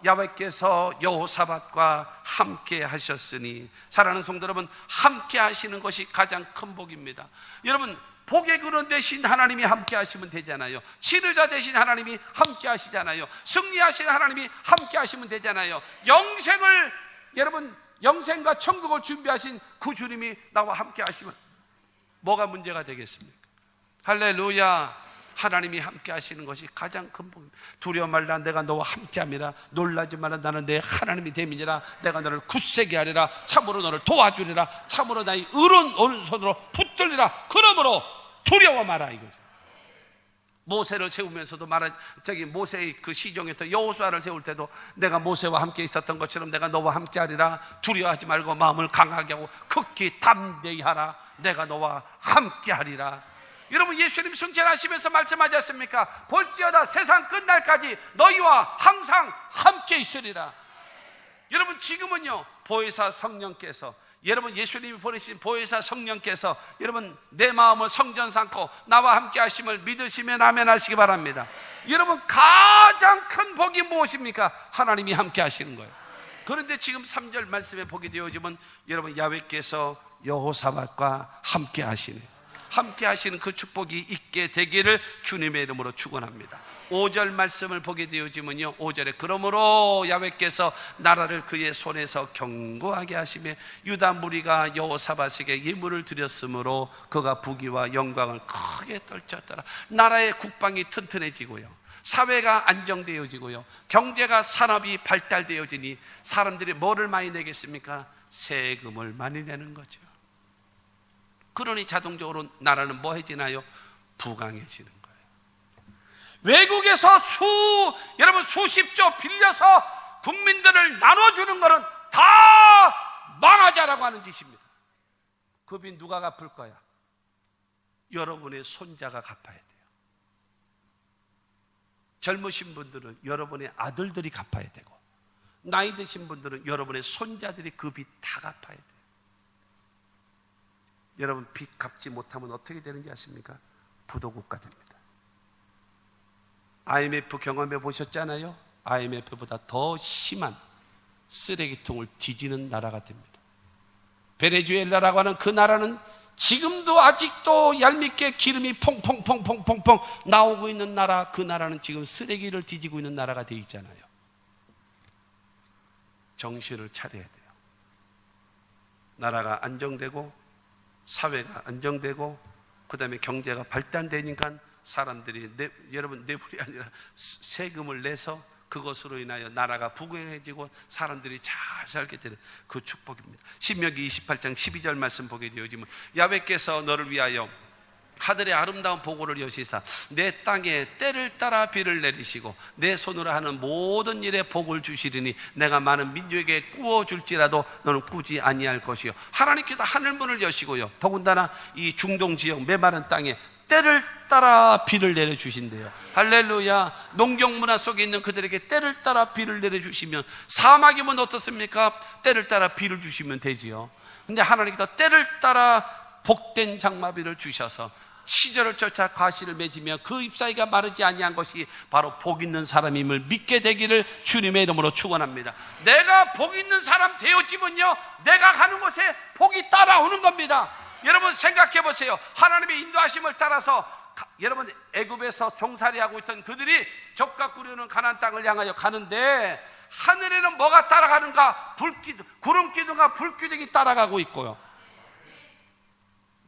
야훼께서 여호사밧과 함께 하셨으니, 사랑하는 성도 여러분, 함께 하시는 것이 가장 큰 복입니다. 여러분, 복의 근원 대신 하나님이 함께 하시면 되잖아요. 치료자 대신 하나님이 함께 하시잖아요. 승리하신 하나님이 함께 하시면 되잖아요. 영생을, 여러분, 영생과 천국을 준비하신 그 주님이 나와 함께 하시면 뭐가 문제가 되겠습니까? 할렐루야. 하나님이 함께 하시는 것이 가장 큰 복입니다. 두려워 말라, 내가 너와 함께 함이라. 놀라지 말라, 나는 내 하나님이 됨이니라. 내가 너를 굳세게 하리라. 참으로 너를 도와주리라. 참으로 나의 의로운 오른손으로 붙들리라. 그러므로 두려워 마라, 이거죠. 모세를 세우면서도 모세의 그 시종에서 여호수아를 세울 때도 내가 모세와 함께 있었던 것처럼 내가 너와 함께 하리라. 두려워하지 말고 마음을 강하게 하고 극히 담대히 하라. 내가 너와 함께 하리라. 여러분, 예수님 승천하시면서 말씀하지 않습니까? 볼지어다 세상 끝날까지 너희와 항상 함께 있으리라. 여러분, 지금은요, 보혜사 성령께서, 여러분 예수님이 보내신 보혜사 성령께서 여러분 내 마음을 성전 삼고 나와 함께 하심을 믿으시면 아멘 하시기 바랍니다. 여러분, 가장 큰 복이 무엇입니까? 하나님이 함께 하시는 거예요. 그런데 지금 3절 말씀에 보게 되어지면 여러분, 야훼께서 여호사밧과 함께 하시네. 함께 하시는 그 축복이 있게 되기를 주님의 이름으로 축원합니다. 5절 말씀을 보게 되어지면요, 5절에 그러므로 야훼께서 나라를 그의 손에서 견고하게 하시며 유다 무리가 여호사밧에게 예물을 드렸으므로 그가 부귀와 영광을 크게 떨쳤더라. 나라의 국방이 튼튼해지고요, 사회가 안정되어지고요, 경제가 산업이 발달되어지니 사람들이 뭐를 많이 내겠습니까? 세금을 많이 내는 거죠. 그러니 자동적으로 나라는 뭐 해지나요? 부강해지는 거예요. 외국에서 여러분 수십조 빌려서 국민들을 나눠주는 것은 다 망하자라고 하는 짓입니다. 그 빚 누가 갚을 거야? 여러분의 손자가 갚아야 돼요. 젊으신 분들은 여러분의 아들들이 갚아야 되고, 나이 드신 분들은 여러분의 손자들이 그 빚 다 갚아야 돼요. 여러분 빚 갚지 못하면 어떻게 되는지 아십니까? 부도국가 됩니다. IMF 경험해 보셨잖아요. IMF보다 더 심한 쓰레기통을 뒤지는 나라가 됩니다. 베네수엘라라고 하는 그 나라는 지금도 아직도 얄밉게 기름이 퐁퐁퐁퐁퐁 나오고 있는 나라, 그 나라는 지금 쓰레기를 뒤지고 있는 나라가 되어 있잖아요. 정신을 차려야 돼요. 나라가 안정되고 사회가 안정되고 그 다음에 경제가 발달되니까 사람들이 여러분 뇌물이 아니라 세금을 내서 그것으로 인하여 나라가 부강해지고 사람들이 잘 살게 되는 그 축복입니다. 신명기 28장 12절 말씀 보게 되어지면 야훼께서 너를 위하여 하늘의 아름다운 보고를 여시사 내 땅에 때를 따라 비를 내리시고 내 손으로 하는 모든 일에 복을 주시리니 내가 많은 민족에게 꾸어줄지라도 너는 꾸지 아니할 것이요. 하나님께서 하늘문을 여시고요, 더군다나 이 중동 지역 메마른 땅에 때를 따라 비를 내려주신대요. 할렐루야. 농경 문화 속에 있는 그들에게 때를 따라 비를 내려주시면, 사막이면 어떻습니까? 때를 따라 비를 주시면 되지요. 근데 하나님께서 때를 따라 복된 장마비를 주셔서 시절을 쫓아 과실을 맺으며 그 잎사귀가 마르지 아니한 것이 바로 복 있는 사람임을 믿게 되기를 주님의 이름으로 축원합니다. 내가 복 있는 사람 되어지면요, 내가 가는 곳에 복이 따라오는 겁니다. 여러분 생각해 보세요. 하나님의 인도하심을 따라서 여러분 애굽에서 종살이하고 있던 그들이 적과 꾸려는 가나안 땅을 향하여 가는데 하늘에는 뭐가 따라가는가? 구름 기둥과 불 기둥이 따라가고 있고요.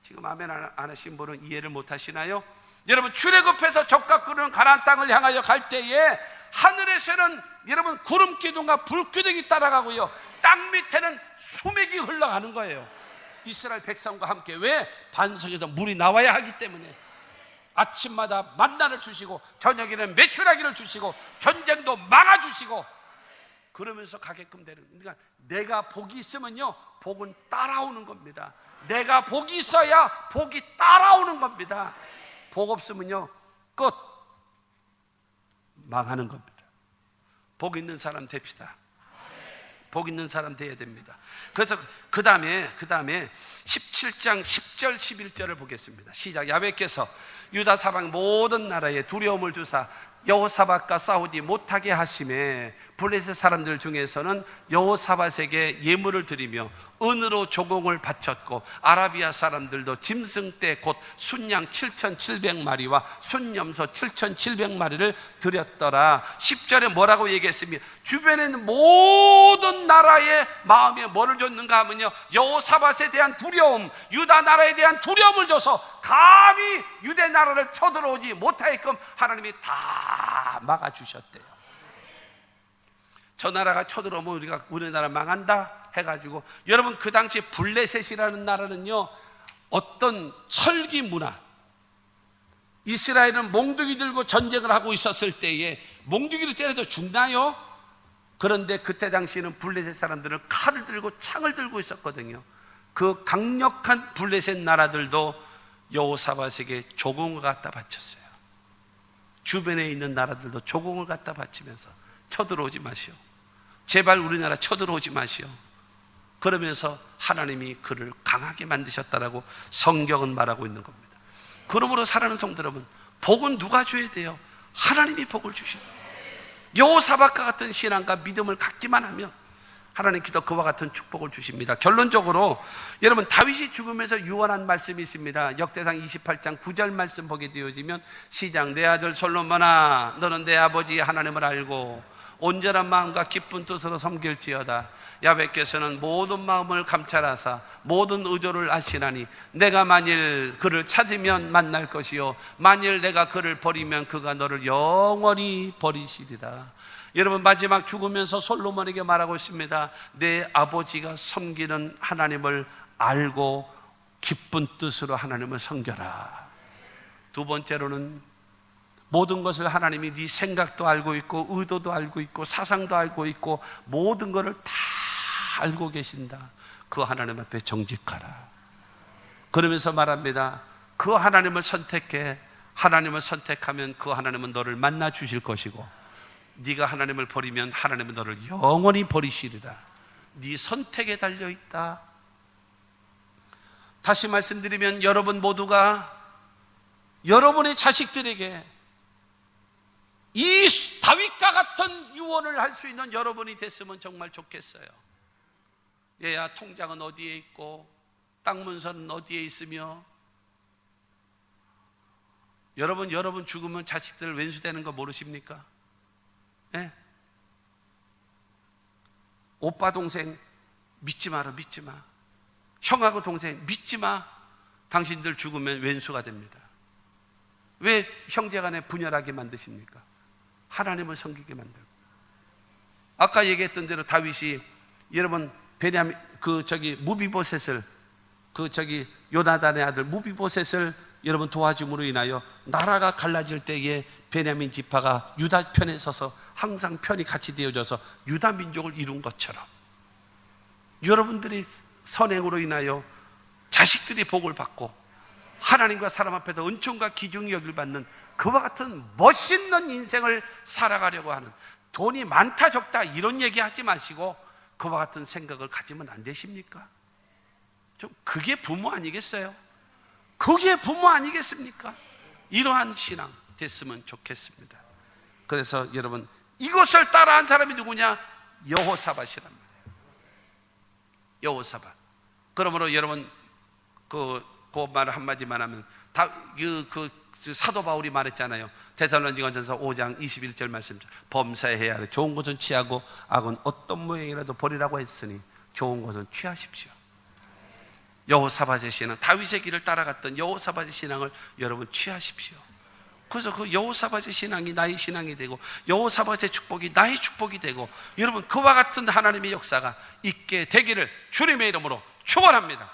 지금 아멘 안 하신 분은 이해를 못 하시나요? 여러분 출애굽해서 적과 꾸려는 가나안 땅을 향하여 갈 때에 하늘에서는 여러분 구름 기둥과 불 기둥이 따라가고요, 땅 밑에는 수맥이 흘러가는 거예요. 이스라엘 백성과 함께. 왜? 반석에서 물이 나와야 하기 때문에. 아침마다 만나를 주시고 저녁에는 메추라기를 주시고 전쟁도 막아주시고 그러면서 가게끔 되는. 그러니까 내가 복이 있으면요, 복은 따라오는 겁니다. 내가 복이 있어야 복이 따라오는 겁니다. 복 없으면요, 끝. 망하는 겁니다. 복 있는 사람 됩시다. 복 있는 사람 돼야 됩니다. 그래서 그 다음에 17장 10절 11절을 보겠습니다. 시작. 야훼께서 유다 사방 모든 나라에 두려움을 주사 여호사밧과 싸우지 못하게 하심에 블레셋 사람들 중에서는 여호사밧에게 예물을 드리며 은으로 조공을 바쳤고 아라비아 사람들도 짐승떼 곧 순양 7,700마리와 순염소 7,700마리를 드렸더라. 10절에 뭐라고 얘기했으며 주변에 있는 모든 나라의 마음에 뭐를 줬는가 하면요, 여호사밧에 대한 두려움, 유다 나라에 대한 두려움을 줘서 감히 유대 나라를 쳐들어오지 못하게끔 하나님이 다 막아주셨대요. 저 나라가 쳐들어오면 우리나라 망한다 해가지고, 여러분 그 당시에 블레셋이라는 나라는요, 어떤 철기 문화, 이스라엘은 몽둥이 들고 전쟁을 하고 있었을 때에 몽둥이를 때려도 죽나요? 그런데 그때 당시에는 블레셋 사람들은 칼을 들고 창을 들고 있었거든요. 그 강력한 블레셋 나라들도 여호사밧에게 조공을 갖다 바쳤어요. 주변에 있는 나라들도 조공을 갖다 바치면서 쳐들어오지 마시오, 제발 우리나라 쳐들어오지 마시오, 그러면서 하나님이 그를 강하게 만드셨다라고 성경은 말하고 있는 겁니다. 그러므로 사랑하는 성도 여러분, 복은 누가 줘야 돼요? 하나님이 복을 주셔요. 여호사밧과 같은 신앙과 믿음을 갖기만 하면 하나님께서 그와 같은 축복을 주십니다. 결론적으로 여러분, 다윗이 죽으면서 유언한 말씀이 있습니다. 역대상 28장 9절 말씀 보게 되어지면 시작, 내 아들 솔로몬아, 너는 내 아버지 하나님을 알고 온전한 마음과 기쁜 뜻으로 섬길지어다. 야훼께서는 모든 마음을 감찰하사 모든 의도를 아시나니 내가 만일 그를 찾으면 만날 것이요 만일 내가 그를 버리면 그가 너를 영원히 버리시리라. 여러분, 마지막 죽으면서 솔로몬에게 말하고 있습니다. 내 아버지가 섬기는 하나님을 알고 기쁜 뜻으로 하나님을 섬겨라. 두 번째로는 모든 것을 하나님이 네 생각도 알고 있고 의도도 알고 있고 사상도 알고 있고 모든 것을 다 알고 계신다. 그 하나님 앞에 정직하라. 그러면서 말합니다. 그 하나님을 선택해. 하나님을 선택하면 그 하나님은 너를 만나 주실 것이고 네가 하나님을 버리면 하나님은 너를 영원히 버리시리라. 네 선택에 달려있다. 다시 말씀드리면 여러분 모두가 여러분의 자식들에게 이 다윗과 같은 유언을 할 수 있는 여러분이 됐으면 정말 좋겠어요. 얘야, 통장은 어디에 있고 땅 문서는 어디에 있으며. 여러분 죽으면 자식들 왼수되는 거 모르십니까? 네? 오빠 동생 믿지 마라. 믿지 마. 형하고 동생 믿지 마. 당신들 죽으면 왼수가 됩니다. 왜 형제간에 분열하게 만드십니까? 하나님을 섬기게 만들고. 아까 얘기했던 대로 다윗이 여러분 베냐민 무비보셋을 요나단의 아들 무비보셋을 여러분 도와줌으로 인하여 나라가 갈라질 때에 베냐민 지파가 유다 편에 서서 항상 편이 같이 되어져서 유다 민족을 이룬 것처럼 여러분들이 선행으로 인하여 자식들이 복을 받고 하나님과 사람 앞에서 은총과 기중이 여길 받는 그와 같은 멋있는 인생을 살아가려고 하는, 돈이 많다 적다 이런 얘기 하지 마시고 그와 같은 생각을 가지면 안 되십니까? 좀 그게 부모 아니겠어요? 그게 부모 아니겠습니까? 이러한 신앙 됐으면 좋겠습니다. 그래서 여러분, 이것을 따라한 사람이 누구냐? 여호사밧이란 말이에요. 여호사밧. 그러므로 여러분 그 말을 한마디만 하면 사도 바울이 말했잖아요. 데살로니가전서 5장 21절 말씀, 범사해야 하되 좋은 것은 취하고 악은 어떤 모양이라도 버리라고 했으니 좋은 것은 취하십시오. 여호사밧의 신앙, 다윗의 길을 따라갔던 여호사밧의 신앙을 여러분 취하십시오. 그래서 그 여호사밧의 신앙이 나의 신앙이 되고 여호사밧의 축복이 나의 축복이 되고 여러분 그와 같은 하나님의 역사가 있게 되기를 주님의 이름으로 축원합니다.